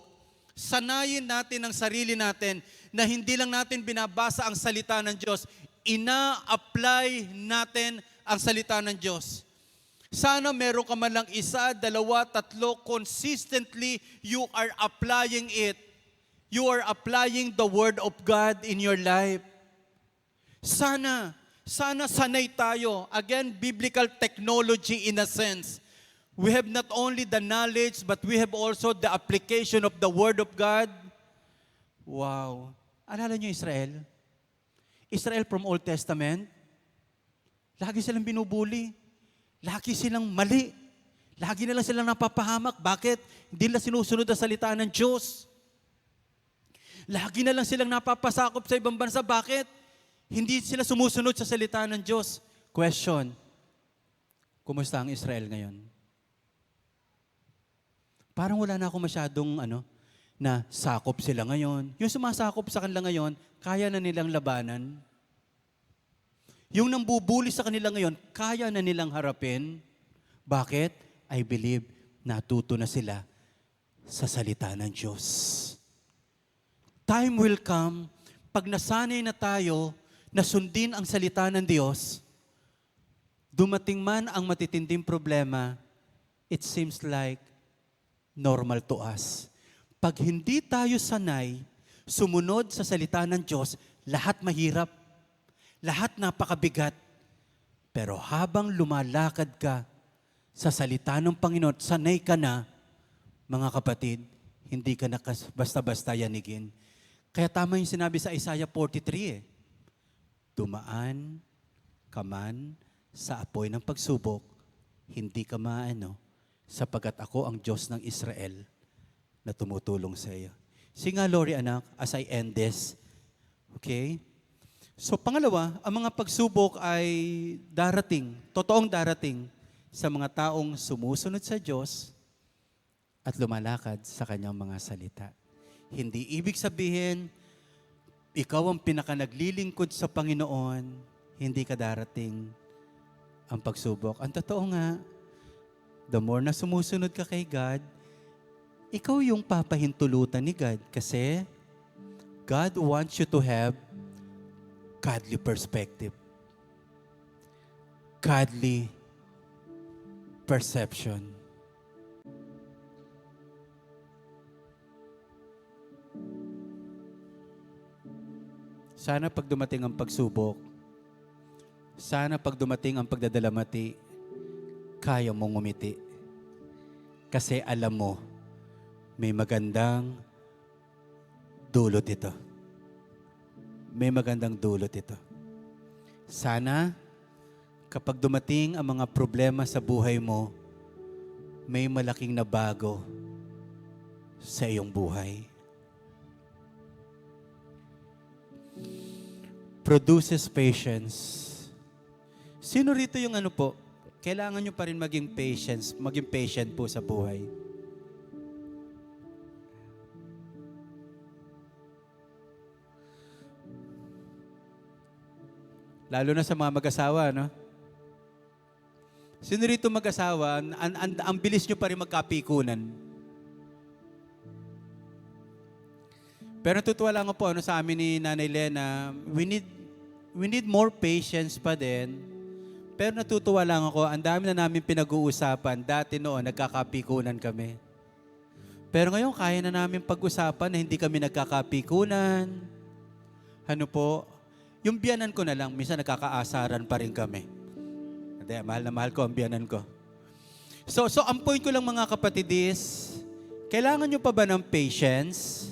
sanayin natin ang sarili natin na hindi lang natin binabasa ang salita ng Diyos, ina-apply natin ang salita ng Diyos. Sana meron ka man lang isa, dalawa, tatlo, consistently you are applying it. You are applying the Word of God in your life. Sana sanay tayo. Again, biblical technology in a sense. We have not only the knowledge, but we have also the application of the Word of God. Wow. Alala niyo Israel? Israel from Old Testament, lagi silang binubuli. Lagi silang mali. Lagi na lang silang napapahamak. Bakit? Hindi nila sinusunod ang salita ng Diyos. Lagi na lang silang napapasakop sa ibang bansa. Bakit? Hindi sila sumusunod sa salita ng Diyos. Question, kumusta ang Israel ngayon? Parang wala na ako masyadong na sakop sila ngayon. Yung sumasakop sa kanila ngayon, kaya na nilang labanan. Yung nambubuli sa kanila ngayon, kaya na nilang harapin. Bakit? I believe natuto na sila sa salita ng Diyos. Time will come, pag nasanay na tayo na sundin ang salita ng Diyos, dumating man ang matitinding problema, it seems like normal to us. Pag hindi tayo sanay, sumunod sa salita ng Diyos, lahat mahirap, lahat napakabigat. Pero habang lumalakad ka sa salita ng Panginoon, sanay ka na, mga kapatid, hindi ka na basta-basta yanigin. Kaya tama yung sinabi sa Isaiah 43 Dumaan ka man sa apoy ng pagsubok, hindi ka maano, sapagkat ako ang Diyos ng Israel na tumutulong sa iyo. Sige nga, Lori, anak, as I end this. Okay? So, pangalawa, ang mga pagsubok ay darating, totoong darating sa mga taong sumusunod sa Diyos at lumalakad sa kanyang mga salita. Hindi ibig sabihin, ikaw ang pinakanaglilingkod sa Panginoon, hindi ka darating ang pagsubok. Ang totoo nga, the more na sumusunod ka kay God, ikaw yung papahintulutan ni God kasi God wants you to have godly perspective. Godly perception. Sana pag dumating ang pagsubok, sana pag dumating ang pagdadalamati, kaya mong ngumiti. Kasi alam mo, may magandang dulot ito. May magandang dulot ito. Sana, kapag dumating ang mga problema sa buhay mo, may malaking nabago sa iyong buhay. Produces patience. Sino rito yung kailangan nyo pa rin maging patient po sa buhay? Lalo na sa mga mag-asawa, no? Sino rito mag-asawa, ang bilis nyo pa rin magkapikunan. Pero natutuwa lang ako po, sa amin ni Nanay Lena, we need more patience pa din. Pero natutuwa lang ako, ang dami na namin pinag-uusapan. Dati noon, nagkakapikunan kami. Pero ngayon, kaya na namin pag-usapan na hindi kami nagkakapikunan. Ano po? Yung biyanan ko na lang, minsan nagkakaasaran pa rin kami. Hindi, mahal na mahal ko ang biyanan ko. So ang point ko lang mga kapatid is, kailangan nyo pa ba ng patience?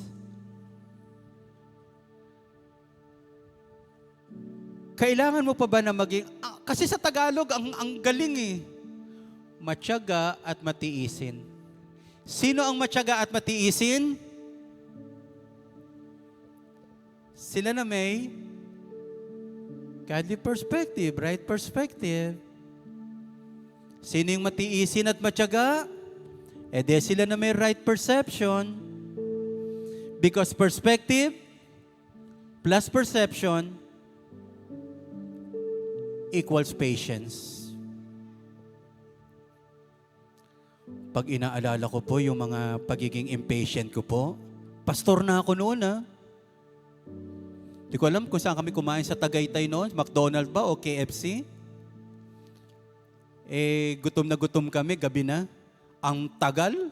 Kailangan mo pa ba na maging, kasi sa Tagalog, ang galing eh. Matyaga at matiisin. Sino ang matyaga at matiisin? Sila na may godly perspective, right perspective. Sino yung matiisin at matyaga? De sila na may right perception. Because perspective plus perception equals patience. Pag inaalala ko po yung mga pagiging impatient ko po, pastor na ako noon Di ko alam kung saan kami kumain sa Tagaytay noon, McDonald's ba o KFC? Gutom na gutom kami, gabi na. Ang tagal.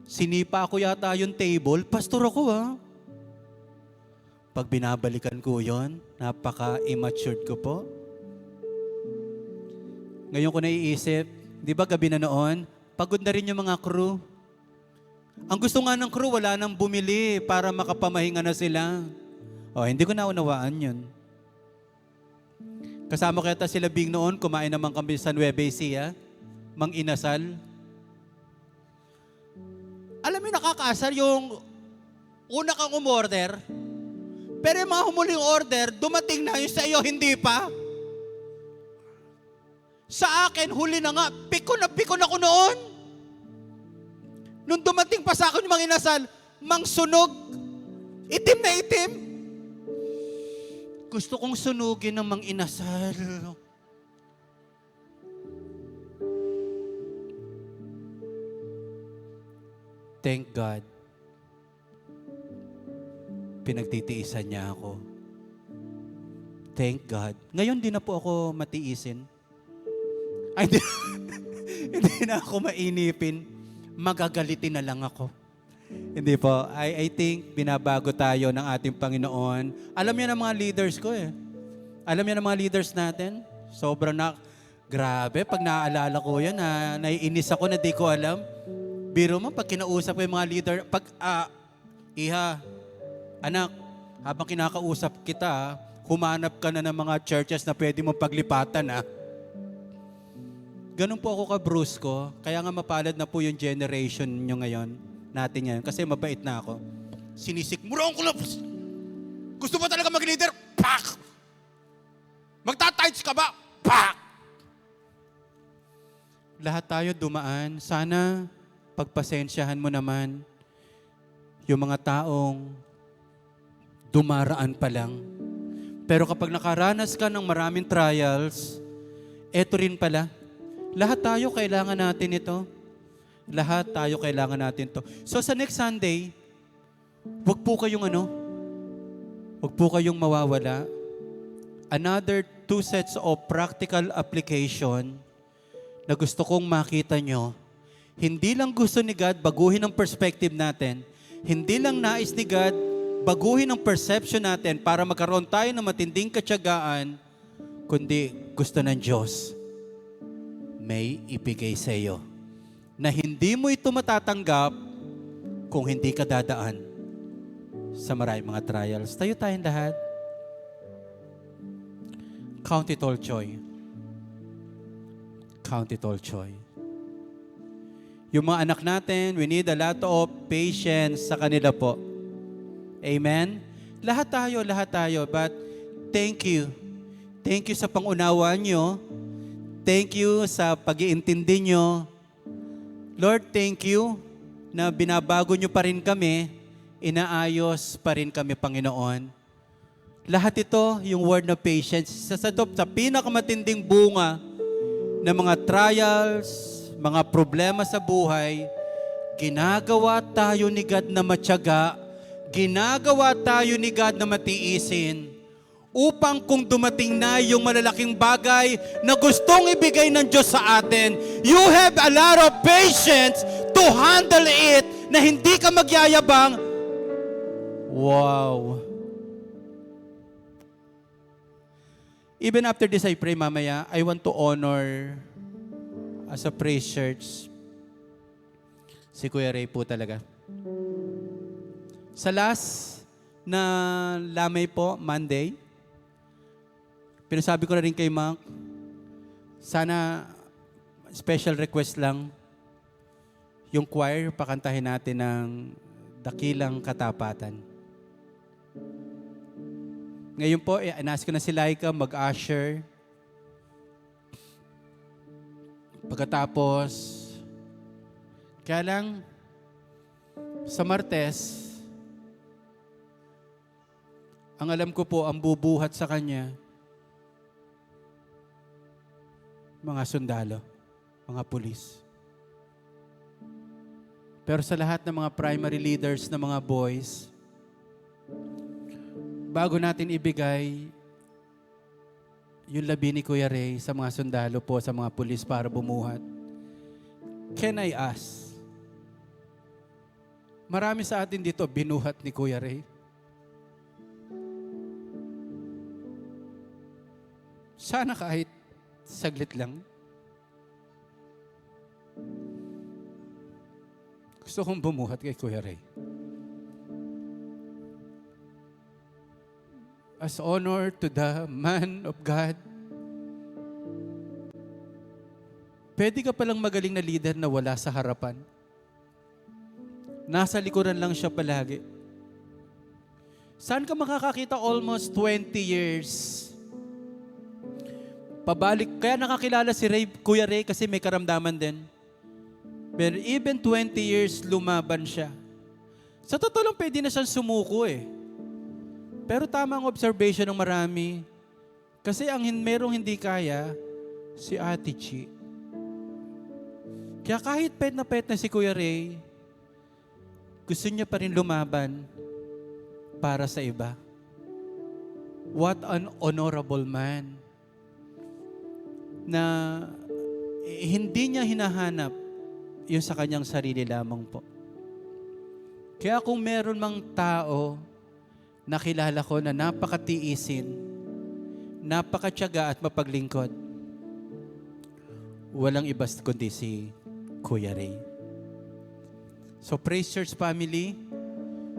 Sinipa ko yata yung table, pastor ako Pag binabalikan ko yon, napaka-immature ko po. Ngayon ko naiisip, di ba gabi na noon, pagod na rin yung mga crew. Ang gusto nga ng crew, wala nang bumili para makapamahinga na sila. Hindi ko naunawaan yun. Kasama kita sila Bing noon, kumain naman kami sa Nueva Ecija, Mang Inasal. Alam mo nakakaasar yung una kang umorder, pero yung mga humuling order, dumating na yung sa iyo, hindi pa. Sa akin, huli na nga, pikon ako noon. Nung dumating pa sa akin yung Mang Inasal, Mang Sunog, itim na itim. Gusto kong sunugin ng Mang Inasal. Thank God. Pinagtitiisan niya ako. Thank God. Ngayon di na po ako matiisin. Ay, hindi na ako mainipin. Magagalitin na lang ako. Hindi po. I think binabago tayo ng ating Panginoon. Alam niya ng mga leaders ko Alam niya ng mga leaders natin. Sobrang grabe. Pag naaalala ko yan, naiinis ako na di ko alam. Biro mo, pag kinausap ko yung mga leader, Iha, anak, habang kinakausap kita, humanap ka na ng mga churches na pwede mong paglipatan Ganun po ako ka-brusko. Kaya nga mapalad na po yung generation nyo ngayon, natin ngayon. Kasi mabait na ako. Sinisikmuraan ko lang. Gusto mo talaga mag-leader? Pak! Magtatights ka ba? Pak! Lahat tayo dumaan. Sana pagpasensyahan mo naman yung mga taong dumaraan pa lang. Pero kapag nakaranas ka ng maraming trials, eto rin pala, lahat tayo kailangan natin ito. Lahat tayo kailangan natin ito. So sa next Sunday, wag po kayong mawawala. Another 2 sets of practical application na gusto kong makita nyo. Hindi lang gusto ni God baguhin ang perspective natin. Hindi lang nais ni God baguhin ang perception natin para magkaroon tayo ng matinding katyagaan, kundi gusto ng Diyos may ibigay sa iyo na hindi mo ito matatanggap kung hindi ka dadaan sa maraming mga trials. Tayo tayong lahat. Count it all joy. Count it all joy. Yung mga anak natin, we need a lot of patience sa kanila po. Amen? Lahat tayo. But thank you. Thank you sa pangunawa nyo. Thank you sa pag-iintindi nyo. Lord, thank you na binabago nyo pa rin kami, inaayos pa rin kami, Panginoon. Lahat ito, yung word na patience, sa pinakamatinding bunga ng mga trials, mga problema sa buhay, ginagawa tayo ni God na matyaga, ginagawa tayo ni God na matiisin, upang kung dumating na yung malalaking bagay na gustong ibigay ng Diyos sa atin, you have a lot of patience to handle it na hindi ka magyayabang. Wow! Even after this, I pray mamaya, I want to honor as a praise church si Kuya Ray po talaga. Sa last na lamay po, Monday, pinasabi ko na rin kay Mark, sana special request lang, yung choir, pakantahin natin ng Dakilang Katapatan. Ngayon po, inask ko na si Laika mag-usher. Pagkatapos, kaya lang, sa Martes, ang alam ko po, ang bubuhat sa kanya, mga sundalo, mga pulis. Pero sa lahat ng mga primary leaders na mga boys, bago natin ibigay yung labi ni Kuya Ray sa mga sundalo po, sa mga pulis para bumuhat, can I ask, marami sa atin dito binuhat ni Kuya Ray. Sana kahit saglit lang. Gusto kong bumuhat kay Kuya Ray. As honor to the man of God, pwede ka palang magaling na leader na wala sa harapan. Nasa likuran lang siya palagi. Saan ka makakakita almost 20 years? Pabalik, kaya nakakilala si Ray, Kuya Ray kasi may karamdaman din. Pero even 20 years, lumaban siya. Sa totoo lang, pwede na siyang sumuko eh. Pero tama ang observation ng marami. Kasi ang merong hindi kaya, si Ate Chi. Kaya kahit pet na si Kuya Ray, gusto niya pa rin lumaban para sa iba. What an honorable man na hindi niya hinahanap yung sa kanyang sarili lamang po. Kaya kung meron mang tao na kilala ko na napakatiisin, napakatyaga at mapaglingkod, walang iba kundi si Kuya Ray. So Praise Church family,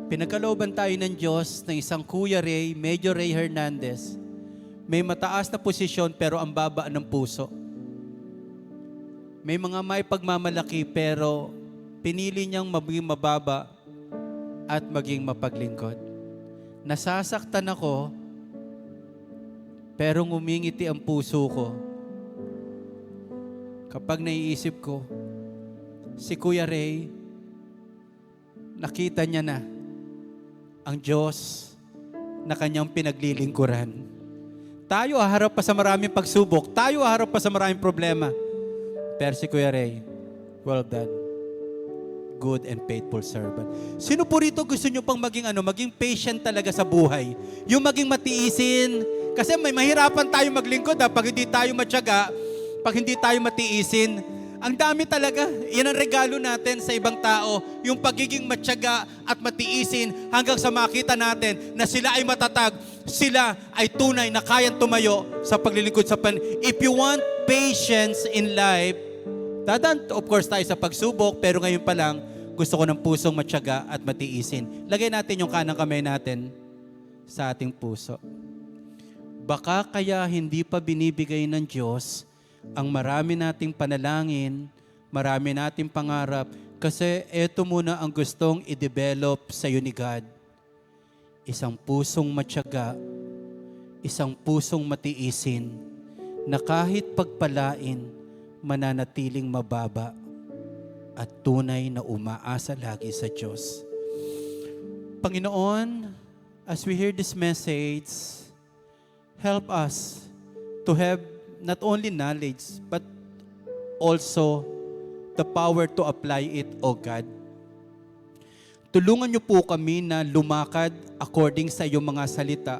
pinagkalooban tayo ng Diyos ng isang Kuya Ray, Major Ray Hernandez. May mataas na posisyon pero ang baba ng puso. May mga may pagmamalaki pero pinili niyang maging mababa at maging mapaglingkod. Nasasaktan ako pero ngumingiti ang puso ko kapag naiisip ko si Kuya Ray, nakita niya na ang Diyos na kanyang pinaglilingkuran. Tayo haharap pa sa maraming pagsubok, tayo haharap pa sa maraming problema. Pero si Kuya Ray, well done. Good and faithful servant. Sino po rito gusto nyo pang maging patient talaga sa buhay? Yung maging matiisin. Kasi may mahirapan tayo maglingkod pag hindi tayo matyaga, pag hindi tayo matiisin. Ang dami talaga. Yan ang regalo natin sa ibang tao. Yung pagiging matyaga at matiisin hanggang sa makita natin na sila ay matatag. Sila ay tunay na kayang tumayo sa paglilingkod sa If you want patience in life, dadaan of course tayo sa pagsubok, pero ngayon pa lang, gusto ko ng pusong matyaga at matiisin. Lagay natin yung kanang kamay natin sa ating puso. Baka kaya hindi pa binibigay ng Diyos ang marami nating panalangin, marami nating pangarap, kasi eto muna ang gustong i-develop sa iyo ni God. Isang pusong matyaga, isang pusong matiisin, na kahit pagpalain, mananatiling mababa at tunay na umaasa lagi sa Diyos. Panginoon, as we hear this message, help us to have not only knowledge, but also the power to apply it, O God. Tulungan niyo po kami na lumakad according sa iyong mga salita.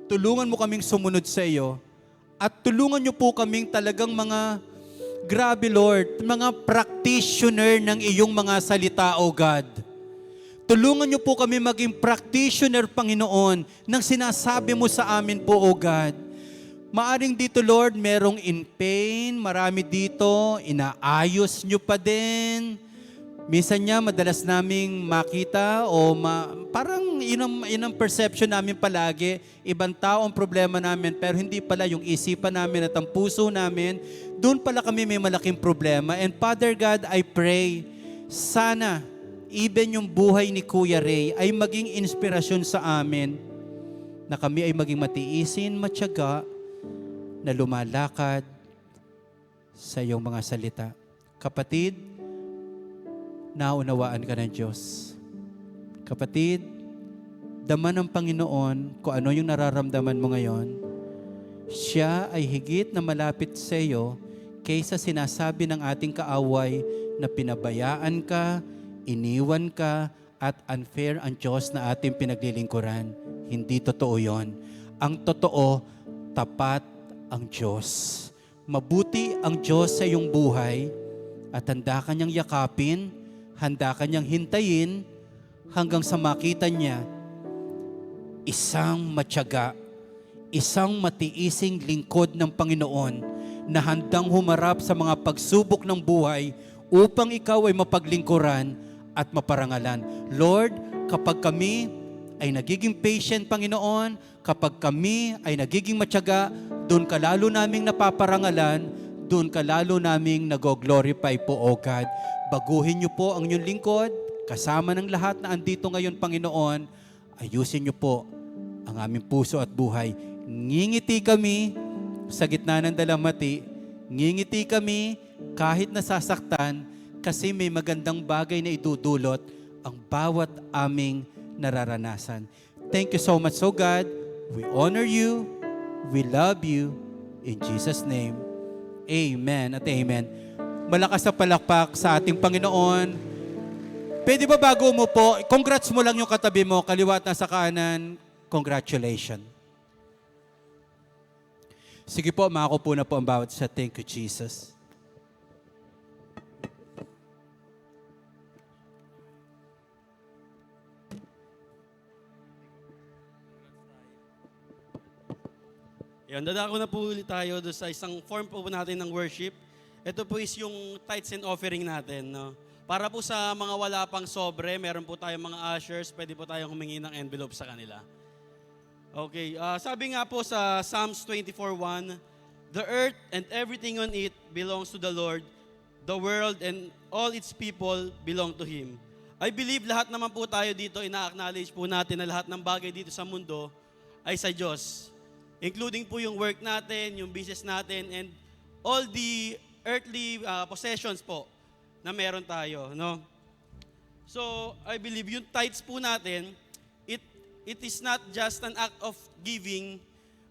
Tulungan mo kaming sumunod sa iyo. At tulungan niyo po kaming talagang mga, grabe Lord, mga practitioner ng iyong mga salita, O God. Tulungan niyo po kami maging practitioner, Panginoon, ng sinasabi mo sa amin po, O God. Maaring dito, Lord, merong in pain, marami dito, inaayos niyo pa din. Minsan niya, madalas naming makita o parang yun ang perception namin palagi. Ibang tao ang problema namin, pero hindi pala yung isipan namin at ang puso namin. Doon pala kami may malaking problema. And Father God, I pray, sana even yung buhay ni Kuya Ray ay maging inspirasyon sa amin na kami ay maging matiisin, matyaga, na lumalakad sa iyong mga salita. Kapatid, naunawaan ka ng Diyos. Kapatid, dama ng Panginoon kung ano yung nararamdaman mo ngayon. Siya ay higit na malapit sa iyo kaysa sinasabi ng ating kaaway na pinabayaan ka, iniwan ka, at unfair ang Diyos na ating pinaglilingkuran. Hindi totoo yon. Ang totoo, tapat ang Diyos. Mabuti ang Diyos sa iyong buhay at handa ka niyang yakapin, handa ka niyang hintayin hanggang sa makita niya isang matyaga, isang matiising lingkod ng Panginoon na handang humarap sa mga pagsubok ng buhay upang ikaw ay mapaglingkuran at maparangalan. Lord, kapag kami ay nagiging patient, Panginoon, kapag kami ay nagiging matyaga, doon ka lalo naming napaparangalan, doon ka lalo naming nag-glorify po, O God. Baguhin niyo po ang inyong lingkod, kasama ng lahat na andito ngayon, Panginoon. Ayusin niyo po ang aming puso at buhay. Ngingiti kami sa gitna ng dalamhati. Ngingiti kami kahit nasasaktan kasi may magandang bagay na idudulot ang bawat aming nararanasan. Thank you so much, so God. We honor you. We love you. In Jesus' name, amen at amen. Malakas na palakpak sa ating Panginoon. Pwede ba bago mo po, congrats mo lang yung katabi mo, kaliwat na sa kanan, congratulations. Sige po, makakupo na po ang bawat isa. Thank you, Jesus. Yan, dadako na po ulit tayo doon sa isang form po natin ng worship. Ito po is yung tithes and offering natin. No? Para po sa mga wala pang sobre, meron po tayong mga ushers, pwede po tayong humingi ng envelope sa kanila. Okay, sabi nga po sa Psalms 24:1, "The earth and everything on it belongs to the Lord. The world and all its people belong to Him." I believe lahat naman po tayo dito, ina-acknowledge po natin na lahat ng bagay dito sa mundo ay sa Diyos. Including po yung work natin, yung business natin, and all the earthly possessions po na meron tayo. No? So, I believe yung tithes po natin, it is not just an act of giving,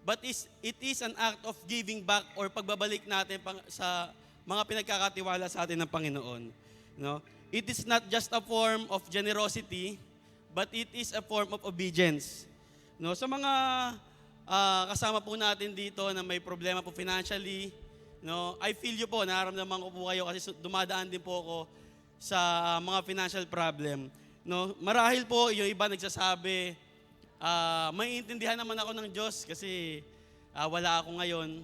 but it is an act of giving back or pagbabalik natin sa mga pinagkakatiwala sa atin ng Panginoon. No? It is not just a form of generosity, but it is a form of obedience. No? Sa mga kasama po natin dito na may problema po financially, no, I feel you po, nararamdaman ko po kayo kasi dumadaan din po ako sa mga financial problem. No, marahil po yung iba nagsasabi, maiintindihan naman ako ng Diyos kasi wala ako ngayon.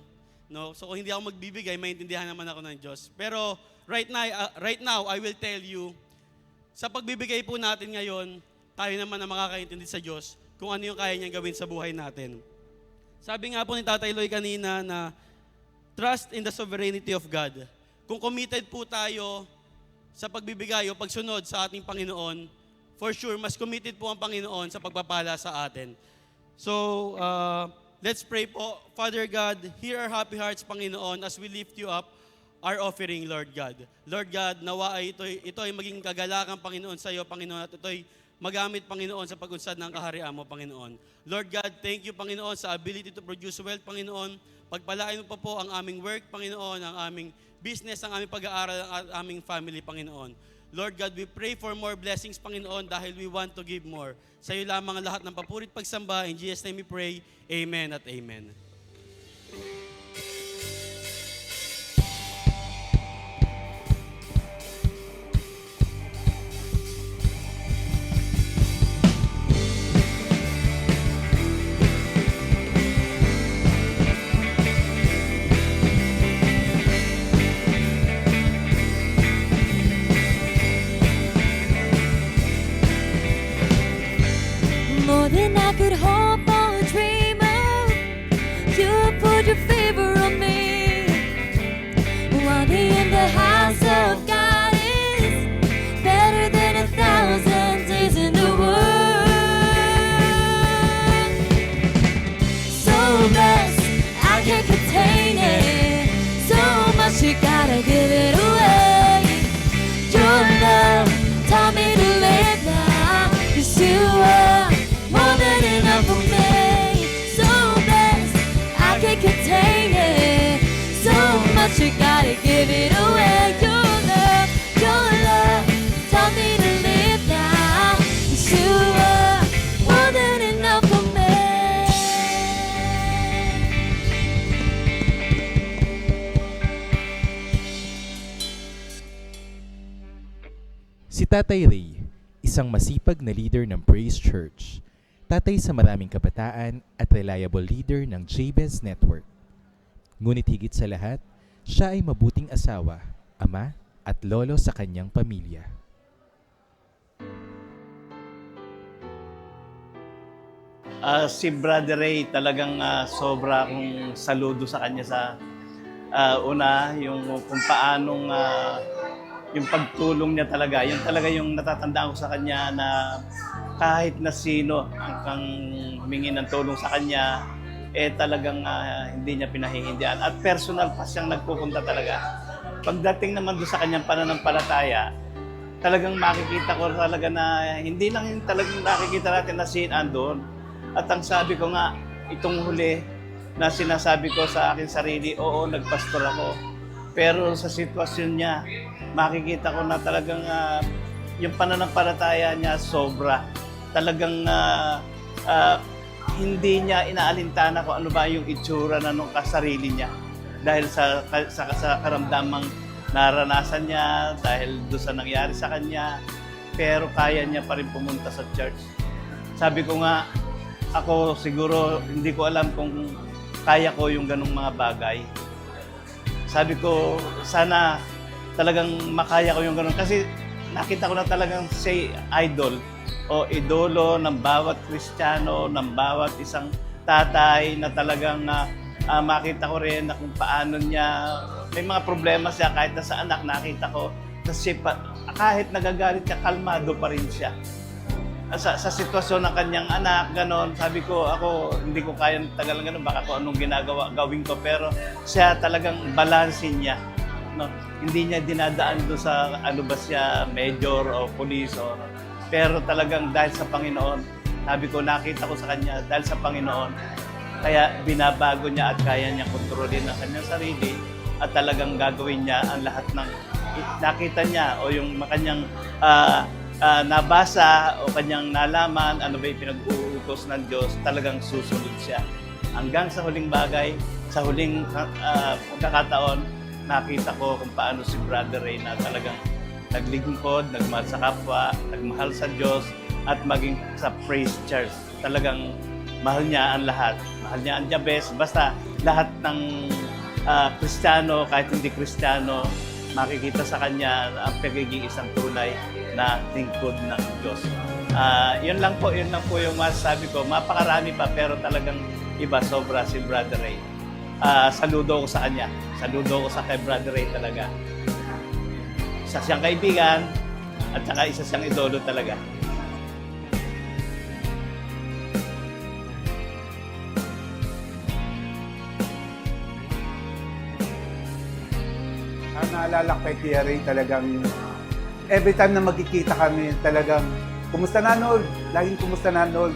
No, so kung hindi ako magbibigay, maiintindihan naman ako ng Diyos. Pero right now, I will tell you, sa pagbibigay po natin ngayon, tayo naman ang makakaintindi sa Diyos kung ano yung kaya niyang gawin sa buhay natin. Sabi nga po ni Tatay Loy kanina na trust in the sovereignty of God. Kung committed po tayo sa pagbibigay o pagsunod sa ating Panginoon, for sure, mas committed po ang Panginoon sa pagpapala sa atin. So, let's pray po. Father God, hear our happy hearts, Panginoon, as we lift you up, our offering, Lord God. Lord God, nawa ay ito ay maging kagalakan, Panginoon, sa iyo, Panginoon, at ito ay magamit, Panginoon, sa pag-unsad ng kaharian mo, Panginoon. Lord God, thank you, Panginoon, sa ability to produce wealth, Panginoon. Pagpalain mo pa po ang aming work, Panginoon, ang aming business, ang aming pag-aaral, ang aming family, Panginoon. Lord God, we pray for more blessings, Panginoon, dahil we want to give more. Sa iyo lamang ang lahat ng papurit pagsamba. In Jesus' name we pray. Amen at amen. More than I could hope or dream of, you put your favor on me. Walking in the house of God is better than 1,000 days in the world. So blessed, I can't contain it. So much you gotta give it away. Your love taught me to live now. 'Cause you are more than enough for me. So blessed, I can't contain Tatay Ray, isang masipag na leader ng Praise Church, tatay sa maraming kabataan at reliable leader ng Jabez Network. Ngunit higit sa lahat, siya ay mabuting asawa, ama at lolo sa kanyang pamilya. Si Brother Ray, talagang sobra akong saludo sa kanya sa una, yung kung paanong yung pagtulong niya talaga. Yun talaga yung natatandaan ko sa kanya na kahit na sino ang humingi ng tulong sa kanya, talagang hindi niya pinahihindihan. At personal pa siyang nagpupunta talaga. Pagdating naman doon sa kanyang pananampalataya, talagang makikita ko talaga na hindi lang yung talagang nakikita natin na sin andon. At ang sabi ko nga, itong huli na sinasabi ko sa akin sarili, oo, nagpastor ako. Pero sa sitwasyon niya, makikita ko na talagang yung pananampalataya niya sobra. Talagang hindi niya inaalintana kung ano ba yung itsura na nung kasarili niya. Dahil sa karamdamang naranasan niya, dahil doon sa nangyari sa kanya, pero kaya niya pa rin pumunta sa church. Sabi ko nga, ako siguro hindi ko alam kung kaya ko yung ganong mga bagay. Sabi ko, sana talagang makaya ko yung ganon. Kasi nakita ko na talagang say idol o idolo ng bawat Kristiyano, ng bawat isang tatay na talagang makita ko rin na kung paano niya, may mga problema siya kahit na sa anak, nakita ko. Kasi kahit nagagalit siya, kalmado pa rin siya. Sa sitwasyon ng kanyang anak, ganon, sabi ko, ako hindi ko kaya tagal ganon, baka kung anong gawin ko, pero siya talagang balansin niya. No? Hindi niya dinadaan doon sa ano ba siya, major o police, pero talagang dahil sa Panginoon, sabi ko, nakita ko sa kanya, dahil sa Panginoon, kaya binabago niya at kaya niya kontrolin ang kanyang sarili at talagang gagawin niya ang lahat ng nakita niya o yung kanyang nabasa o kanyang nalaman, ano ba yung pinag-uutos ng Diyos, talagang susunod siya. Hanggang sa huling bagay, sa huling pagkakataon, nakita ko kung paano si Brother Ray na talagang naglingkod, nagmahal sa kapwa, nagmahal sa Diyos, at maging sa Praise Church. Talagang mahal niya ang lahat. Mahal niya ang Jabez. Basta lahat ng Kristiyano, kahit hindi Kristiyano, makikita sa kanya ang pagiging isang tunay na lingkod ng Diyos. Yun lang po yung masasabi ko. Mapakarami pa pero talagang iba, sobra si Brother Ray. Saludo ko sa kanya. Saludo ko sa kay Brother Ray talaga. Isa siyang kaibigan at saka isa siyang idolo talaga. Ang naalala ko kay Kuya Ray, talagang every time na magkikita kami, talagang kumusta na Nold? Laging kumusta na Nold?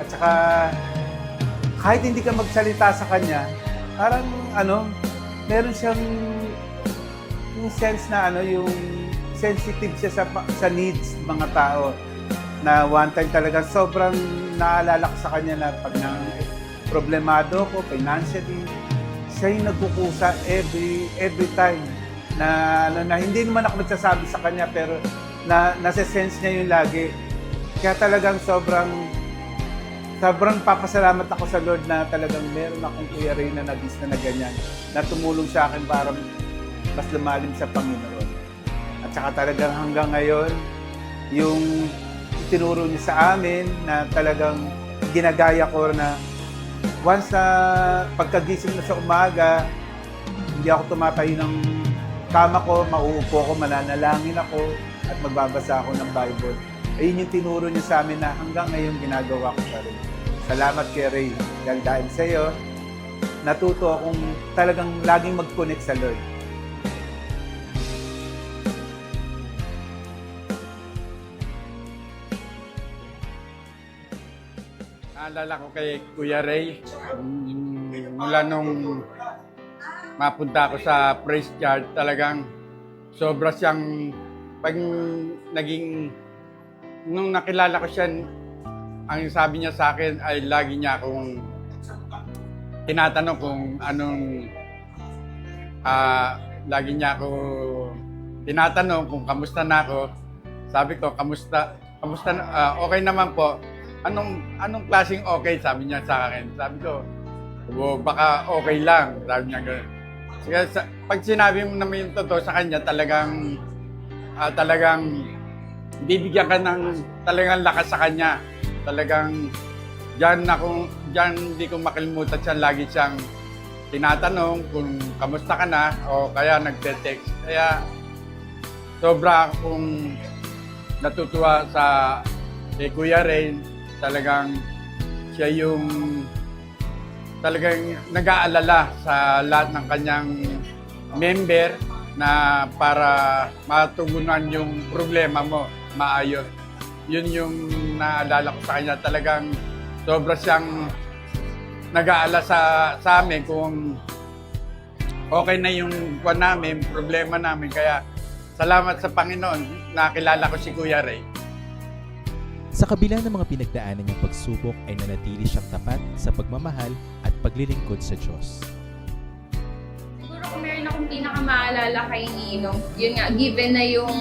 At saka kahit hindi ka magsalita sa kanya, parang meron siyang yung sense na yung sensitive siya sa needs ng mga tao. Na one time talagang sobrang naalala ko sa kanya na pag problemado ko financially, siya yung nagkukusa every time. Na hindi naman ako nagsasabi sa kanya pero nasa-sense niya yung lagi. Kaya talagang sobrang papasalamat ako sa Lord na talagang meron akong Kuya Ray na nagis na ganyan, na tumulong sa akin para mas lumalim sa Panginoon. At saka talagang hanggang ngayon, yung itinuro niya sa amin na talagang ginagaya ko na once na pagkagising na sa umaga, hindi ako tumatayo ng kama ko, mauupo ko, mananalangin ako, at magbabasa ako ng Bible. Ayun yung tinuro niya sa amin na hanggang ngayon ginagawa ko pa rin. Salamat kay Ray. Dahil sa iyo, natuto akong talagang laging mag-connect sa Lord. Naalala ko kay Kuya Ray, mula nung mapunta ako sa Praise Church, talagang sobra siyang, pag nung nakilala ko siya, ang sabi niya sa akin ay lagi niya akong tinatanong kung anong, lagi niya ako tinatanong kung kamusta na ako. Sabi ko, kamusta? Kamusta? Okay naman po. Anong klaseng okay? Sabi niya sa akin. Sabi ko, baka okay lang. Sabi niya gano'n. Kaya pag sinabi mo naman yung totoo sa kanya, talagang bibigyan ka ng talagang lakas sa kanya. Talagang diyan hindi ko makalimutan siya. Lagi siyang tinatanong kung kamusta ka na o kaya nagte-text. Kaya sobra akong natutuwa kay Kuya Ray. Talagang siya yung talagang nag-aalala sa lahat ng kanyang member na para matugunan yung problema mo maayos. Yun yung naalala ko sa kanya. Talagang sobra siyang nag-aalala sa amin kung okay na yung problema namin. Kaya salamat sa Panginoon, nakilala ko si Kuya Ray. Sa kabila ng mga pinagdaanan niyang pagsubok ay nanatili siyang tapat sa pagmamahal at paglilingkod sa Diyos. Siguro kung meron akong pinakamaalala kay Ninong, yun nga, given na yung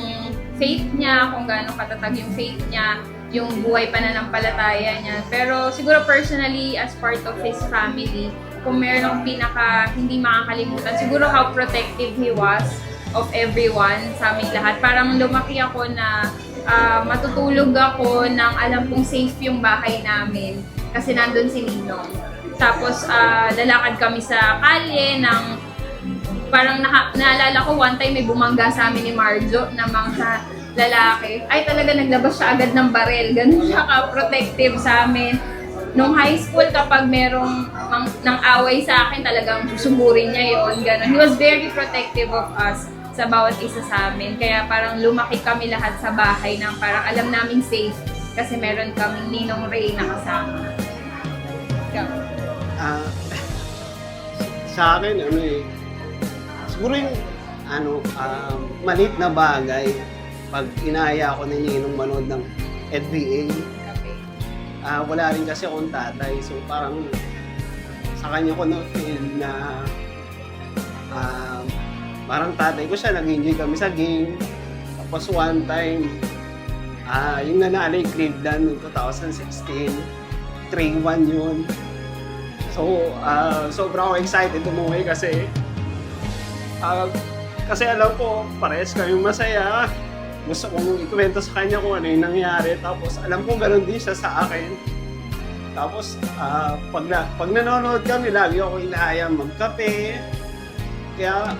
faith niya, kung gaano katatag yung faith niya, yung buhay pananampalataya niya. Pero siguro personally, as part of his family, kung meron akong hindi makakalimutan, siguro how protective he was of everyone sa aming lahat. Parang lumaki ako na matutulog ako nang alam kong safe yung bahay namin kasi nandun si Ninong. Tapos lalakad kami sa kalye ng parang naalala ko one time may bumangga sa amin ni Marjo na mga lalaki. Ay talaga naglabas siya agad ng barel. Ganun siya ka-protective sa amin. Nung high school kapag merong nang away sa akin talagang susugurin niya yon. Ganun. He was very protective of us sa bawat isa sa amin. Kaya parang lumaki kami lahat sa bahay nang parang alam naming safe kasi meron kaming Ninong Ray na kasama. Ikaw? Sa akin, siguro yung maliit na bagay pag inaya ako ni Ninong manood ng NBA. Wala rin kasi akong tatay, so parang sa kanya ko na-feel na parang tatay ko siya, nag-enjoy kami sa game. Tapos one time, yung nanalo yung Cleveland noong 2016, 3-1 yun. So, sobrang ako excited umuwi kasi alam ko, parehas kami masaya. Gusto kong ikwento sa kanya kung ano yung nangyari. Tapos alam ko ganoon din siya sa akin. Tapos pag nanonood kami, lagi ako inaaya magkape. Kaya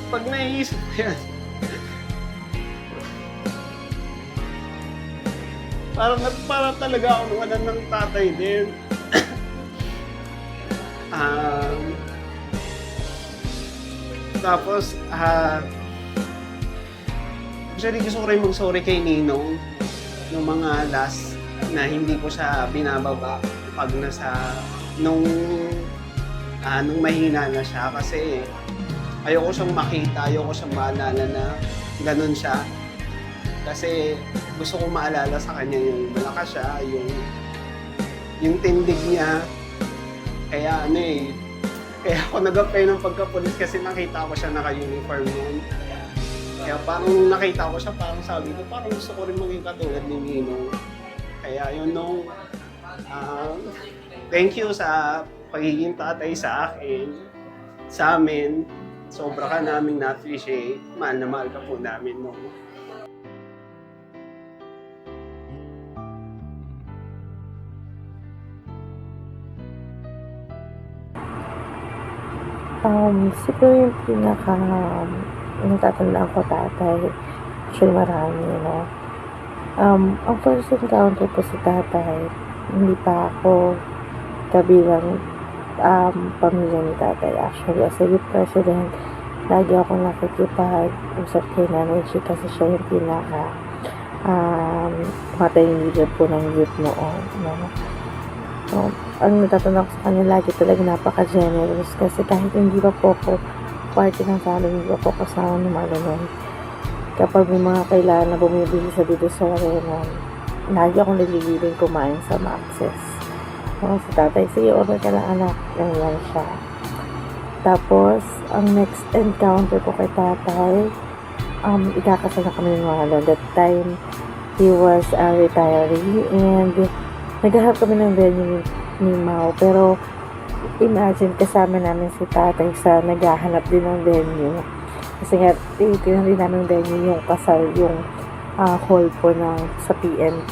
pag naiisip ko yan, parang talaga ako nawalan ng tatay din. Tapos, actually gusto ko rin mag-sorry kay Ninong yung mga last na hindi ko siya binababa pag nung mahina na siya kasi ayoko siyang makita, ayoko siyang maalala na ganun siya. Kasi gusto ko maalala sa kanya yung malakas siya, yung tindig niya. Kaya kaya ako nag-apply ng pagka-police kasi nakita ko siya naka-uniform noon. Kaya parang nakita ko siya, parang sabi ko, parang gusto ko rin maging katulad ni Ninong. Kaya yun thank you sa pagiging tatay sa akin, sa amin. Sobra ka namin na-appreciate. Mahal na mahal ka po namin, no? Siguro yung natatandaan ko tatay, actually marami, no? Ang first encounter ko sa tatay, hindi pa ako kabilang pamilya ni tatay. Actually, as a youth president, lagi ako nakikipag-usap kay Nanay Chi kasi siya yung pinaka matayong leader po ng youth noon, no? So, ang natatanda ko sa kanya, lagi talaga napaka-generous kasi kahit hindi pa po ako party ng family, hindi pa po kasama ng mga ganun. Kapag may mga kailangan na bumibili sa dito sa Renon, lagi akong nagigilin kumain sa Maxis. So, si tatay, sige, order ka lang anak, ganyan siya. Tapos, ang next encounter ko kay tatay, ikakasal na kami ng Marlon. That time, he was a retiree and naghahanap kami ng venue ni Mau. Pero, imagine, kasama namin si tatay sa naghahanap din ng venue. Kasi nga, tinan din namin venue yung kasal, yung hall po sa PNP.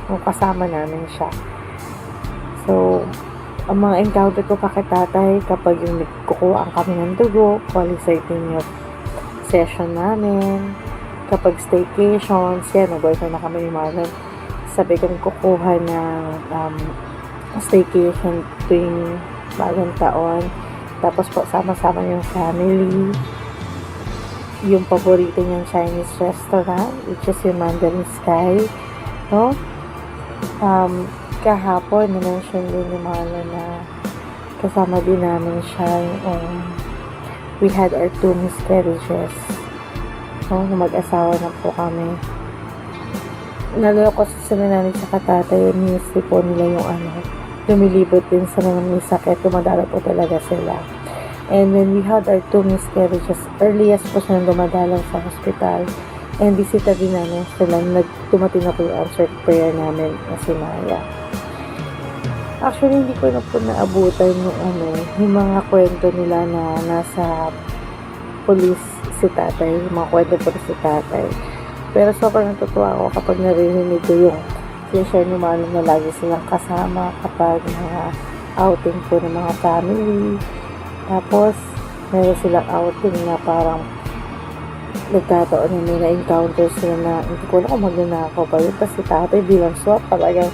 Yung kasama namin siya. So, ang mga encounter ko pa kay tatay kapag yung kukuhaan kami ng dugo, polycythemia session namin, kapag staycations, yan, nag-boyfriend na kami ni Marlon. Sabi kong kukuha ng staycation tuwing bagong taon. Tapos po, sama-sama yung family. Yung paborito niyang Chinese restaurant, which is yung Mandarin Sky. No? Kahapon, na-mention din ni Marlon na kasama din namin siya yung we had our 2 miscarriages. No? Mag-asawa na po kami. Naloko sa nanay sa katatay, minisip po nila yung lumilibot din sa mga may sakit, dumadalo po talaga sila. And when we had our 2 miscarriages, earliest po silang dumadalang sa hospital. And bisita din namin sila, tumating na po yung answered prayer namin na si Maya. Actually, hindi ko na po naabutan yung mga kwento nila na nasa police si tatay, yung mga kwento po si tatay. Pero sobrang natutuwa ako kapag narinig ko yung sinashare ni Marlon na lagi silang kasama kapag mga outing po ng mga family. Tapos, meron silang outing na parang nagkataon na may na-encounter sila na hindi ko na kung magnanakaw pa yun. Kasi tatay bilang swap talagang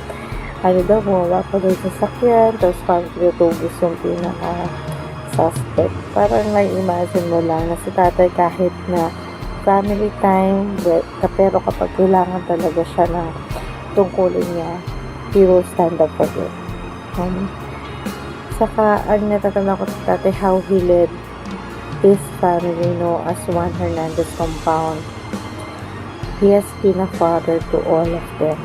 bumaba pa doon sa sakyan, tapos parang tinutugis yung pinaka-suspect. Parang imagine mo lang na si tatay kahit na family time, pero kapag kailangan talaga siya ng tungkulin niya, he will stand up for it. Saka, ang natatanda ko sa tatay, how he led his family, as Juan Hernandez compound. He has been a father to all of them.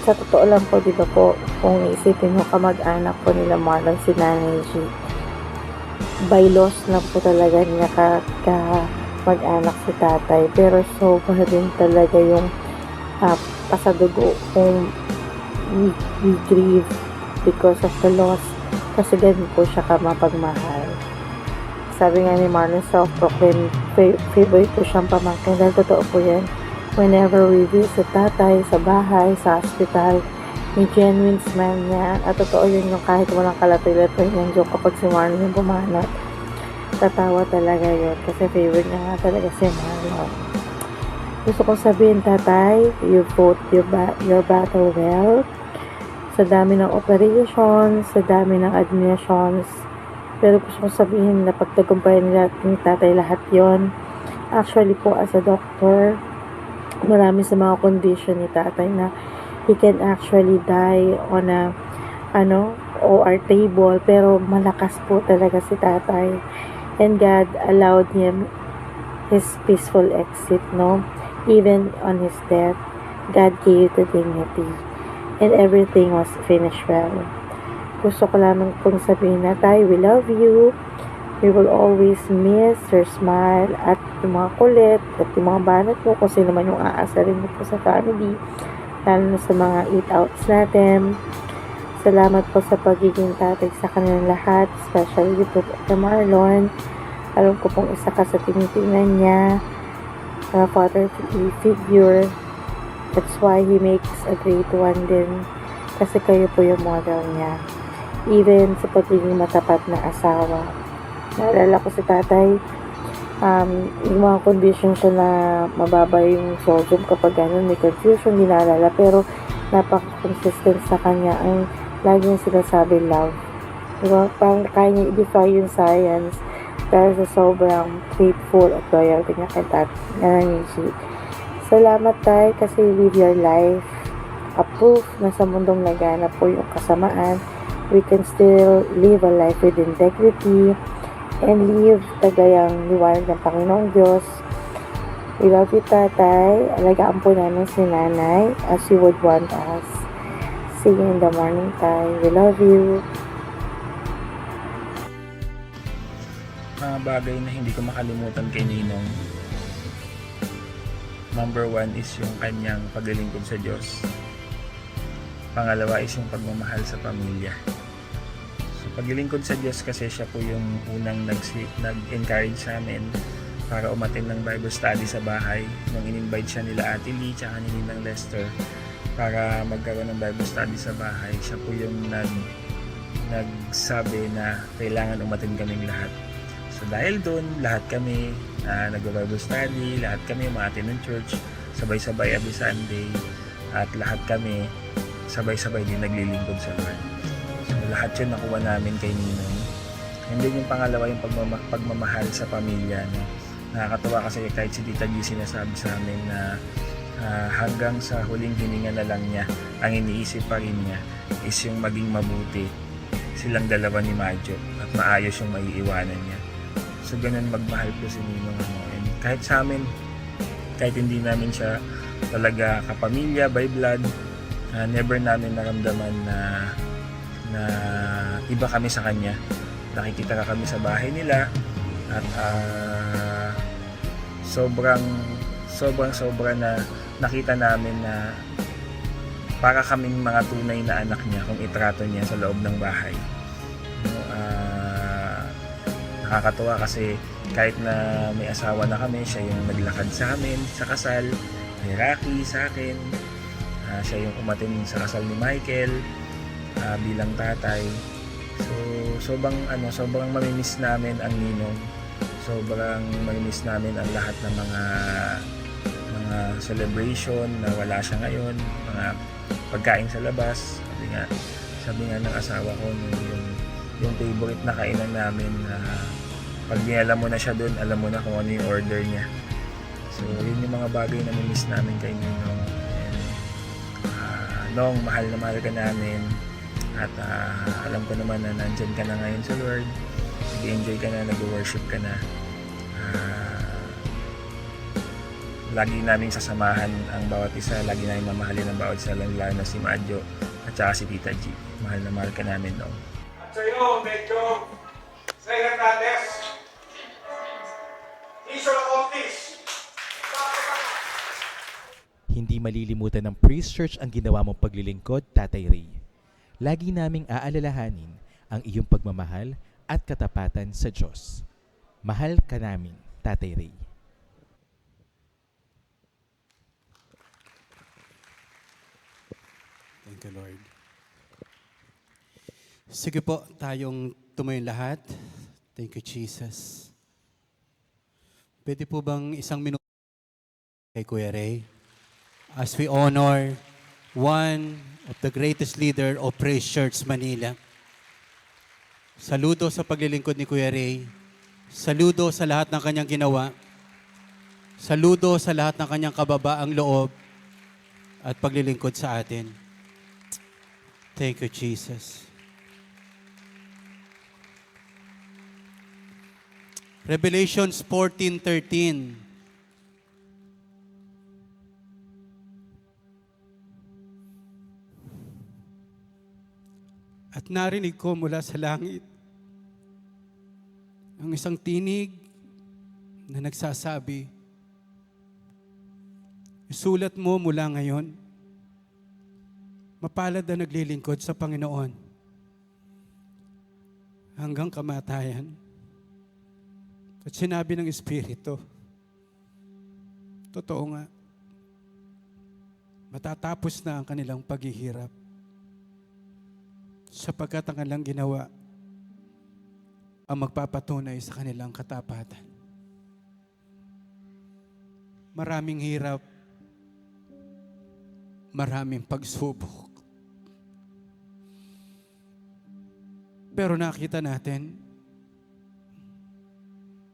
Sa totoo lang po, di ba po, kung isipin mo kamag-anak po nila Marlon, si Nanay G, by loss lang po talaga niya mag-anak si tatay. Pero sobra din talaga yung pasadugo kung we grieve because of the loss. Kasi ganun po siya kamapagmahal. Sabi nga ni Marlon, self-proclaimed favorite po siyang pamangkin. Dahil totoo po yan. Whenever we visit tatay sa bahay, sa hospital, may genuine smile niya. At totoo yun yung kahit walang kalatoy-latoy yung joke kapag si Marlon yung bumanat. Tatawa talaga yun kasi favorite niya nga talaga si Marlon. Gusto kong sabihin, tatay, you fought your battle well. Sa dami ng operations, sa dami ng admissions. Pero gusto kong sabihin na pagtagumpayan nila ni tatay lahat yon. Actually po, as a doctor, marami sa mga condition ni tatay na he can actually die on a OR table, pero malakas po talaga si tatay, and God allowed him his peaceful exit, even on his death. God gave the dignity and everything was finished well. Gusto ko lamang pong sabihin na, tay, we love you. We will always miss your smile at yung mga kulit at yung mga banat mo kung sino man yung aasarin mo po sa family, lalo na sa mga eat-outs natin. Salamat po sa pagiging tatay sa kanilang lahat, especially po kay Marlon. Alam ko pong isa ka sa tinitingnan niya, father figure. That's why he makes a great one din. Kasi kayo po yung model niya. Even sa pagiging matapat na asawa. Naalala ko si tatay, yung mga conditions siya na mababa yung sodium kapag ganun, may confusion, di naalala. Pero napaka-consistent sa kanya. Ang lagi yung sinasabi, love. Diba? Parang kaya niya i-defy yung science dahil sa sobrang faithful at loyalty niya kay Nanay G. Salamat tayo kasi live your life. A proof na sa mundong laganap po yung kasamaan, we can still live a life with integrity and live tagayang liwanag ng Panginoong Diyos. We love you, tatay. Alagaan po namin si nanay as you would want us. See you in the morning, tay. We love you. mga bagay na hindi ko makalimutan kay Ninong, number 1 is yung kanyang paglilingkod sa Diyos. Pangalawa is yung pagmamahal sa pamilya. So paglilingkod sa Diyos kasi siya po yung unang nag-encourage sa amin para umattend ng Bible study sa bahay. Nung in-invite siya nila Ate Lee tsaka ni Ninang Lester para magkaroon ng Bible study sa bahay, siya po yung nagsabi na kailangan umattend kaming lahat. So dahil doon, lahat kami nag-Bible study, lahat kami umaattend ng church, sabay-sabay every Sunday, at lahat kami sabay-sabay din naglilingkod sa Lord. So lahat yun nakuha namin kay Ninong. And then yung pangalawa, yung pagmamahal sa pamilya. No? Nakakatuwa kasi kahit si Tita G sinasabi sa amin na hanggang sa huling hininga na lang niya, ang iniisip pa rin niya is yung maging mabuti silang dalawa ni Madjo at maayos yung maiiwanan niya. So ganun magmahal po si Ninong. And kahit sa amin, kahit hindi namin siya talaga kapamilya by blood, never namin naramdaman na iba kami sa kanya. Nakikita ka kami sa bahay nila at sobra na nakita namin na para kaming mga tunay na anak niya kung itrato niya sa loob ng bahay. Nakakatuwa kasi kahit na may asawa na kami, siya yung naglakad sa amin sa kasal, ni Rocky sa akin, siya yung umatin sa kasal ni Michael bilang tatay. So sobrang mamimiss namin ang Ninong. Sobrang mamimiss namin ang lahat ng mga celebration na wala siya ngayon, mga pagkain sa labas. Sabi nga ng asawa ko, yung favorite na kainan namin na pag alam mo na siya doon, alam mo na kung ano yung order niya. So yun yung mga bagay na mamimiss namin kay Ninong. Nong, mahal na mahal ka namin at alam ko naman na nandyan ka na ngayon sa Lord, nag-enjoy ka na, nag-worship ka na. Lagi namin sasamahan ang bawat isa, lagi namin mamahalin ang bawat isa, lalo na si Madjo at saka si Tita G. Mahal na mahal ka namin, Nong. At sa'yo, medyo silent natin. Mission accomplished. Hindi malilimutan ng Praise Church ang ginawa mong paglilingkod, Tatay Ray. Lagi naming aalalahanin ang iyong pagmamahal at katapatan sa Diyos. Mahal ka namin, Tatay Ray. Thank you, Lord. Sige po, tayong tumayo lahat. Thank you, Jesus. Pwede po bang isang minuto kay Kuya Ray? As we honor one of the greatest leader of Praise Church Manila. Saludo sa paglilingkod ni Kuya Ray. Saludo sa lahat ng kanyang ginawa. Saludo sa lahat ng kanyang kababaang loob at paglilingkod sa atin. Thank you, Jesus. Revelations 14:13. At narinig ko mula sa langit ang isang tinig na nagsasabi, isulat mo mula ngayon, mapalad na naglilingkod sa Panginoon hanggang kamatayan. At sinabi ng Espiritu, totoo nga, matatapos na ang kanilang paghihirap sapagkat ang kanilang ginawa ang magpapatunay sa kanilang katapatan. Maraming hirap, maraming pagsubok. Pero nakita natin,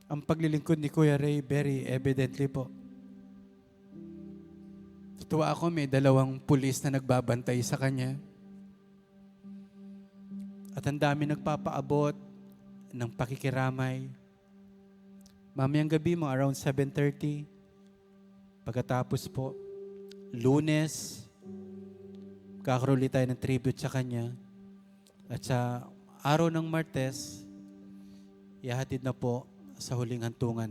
ang paglilingkod ni Kuya Ray, very evidently po. Tuwa ako, may 2 pulis na nagbabantay sa kanya. At ang dami nagpapaabot ng pakikiramay. Mamayang gabi mo, around 7:30, pagkatapos po, Lunes, kakaroon tayo ng tribute sa kanya. At sa araw ng Martes, ihahatid na po sa huling hantungan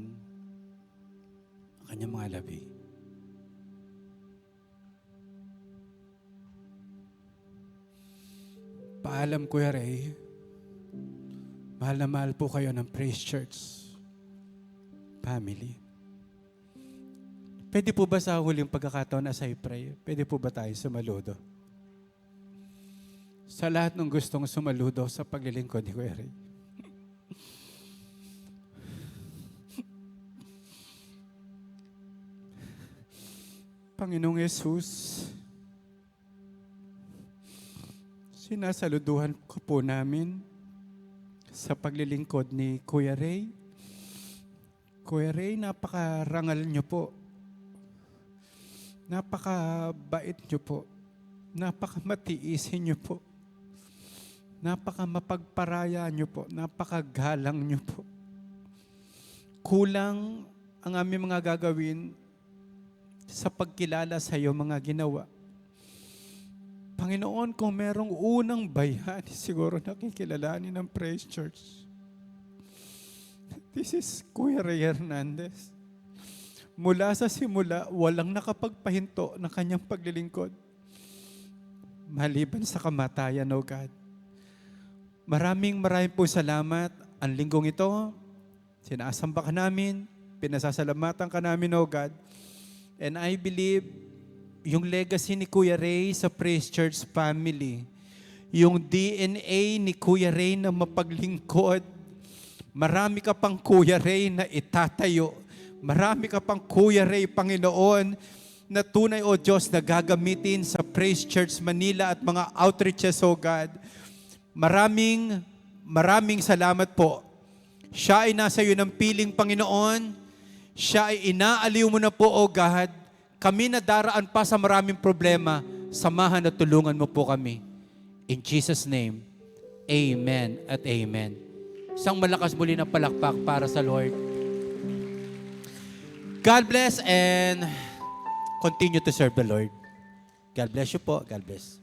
ang kanyang mga labi. Paalam, Kuya Ray. Mahal na mahal po kayo ng Praise Church family. Pwede po ba sa huling pagkakataon as I pray, pwede po ba tayo sumaludo? Sa lahat ng gustong sumaludo sa paglilingkod ni Kuya Ray. Panginoong Yesus, sinasaluduhan ko po namin sa paglilingkod ni Kuya Ray. Kuya Ray, napakarangal niyo po. Napakabait niyo po. Napakamatiisin niyo po. Napakamapagparaya niyo po. Napakagalang niyo po. Kulang ang aming mga gagawin sa pagkilala sa iyo mga ginawa. Panginoon, kung merong unang bayani, siguro nakikilalanin ng Praise Church. This is Kuya Ray Hernandez. Mula sa simula, walang nakapagpahinto ng kanyang paglilingkod. Maliban sa kamatayan, O God. Maraming po salamat. Ang linggong ito, sinasamba ka namin, pinasasalamatan ka namin, O God. And I believe, yung legacy ni Kuya Ray sa Praise Church family, yung DNA ni Kuya Ray na mapaglingkod, marami ka pang Kuya Ray na itatayo. Marami ka pang Kuya Ray, Panginoon, na tunay, O Diyos, na gagamitin sa Praise Church Manila at mga outreaches, O God. Maraming salamat po. Siya ay nasa iyo ng piling, Panginoon. Siya ay inaaliw mo na po, O God. Kami na daraan pa sa maraming problema, samahan at tulungan mo po kami. In Jesus' name, amen at amen. Isang malakas muli na palakpak para sa Lord. God bless and continue to serve the Lord. God bless you po. God bless.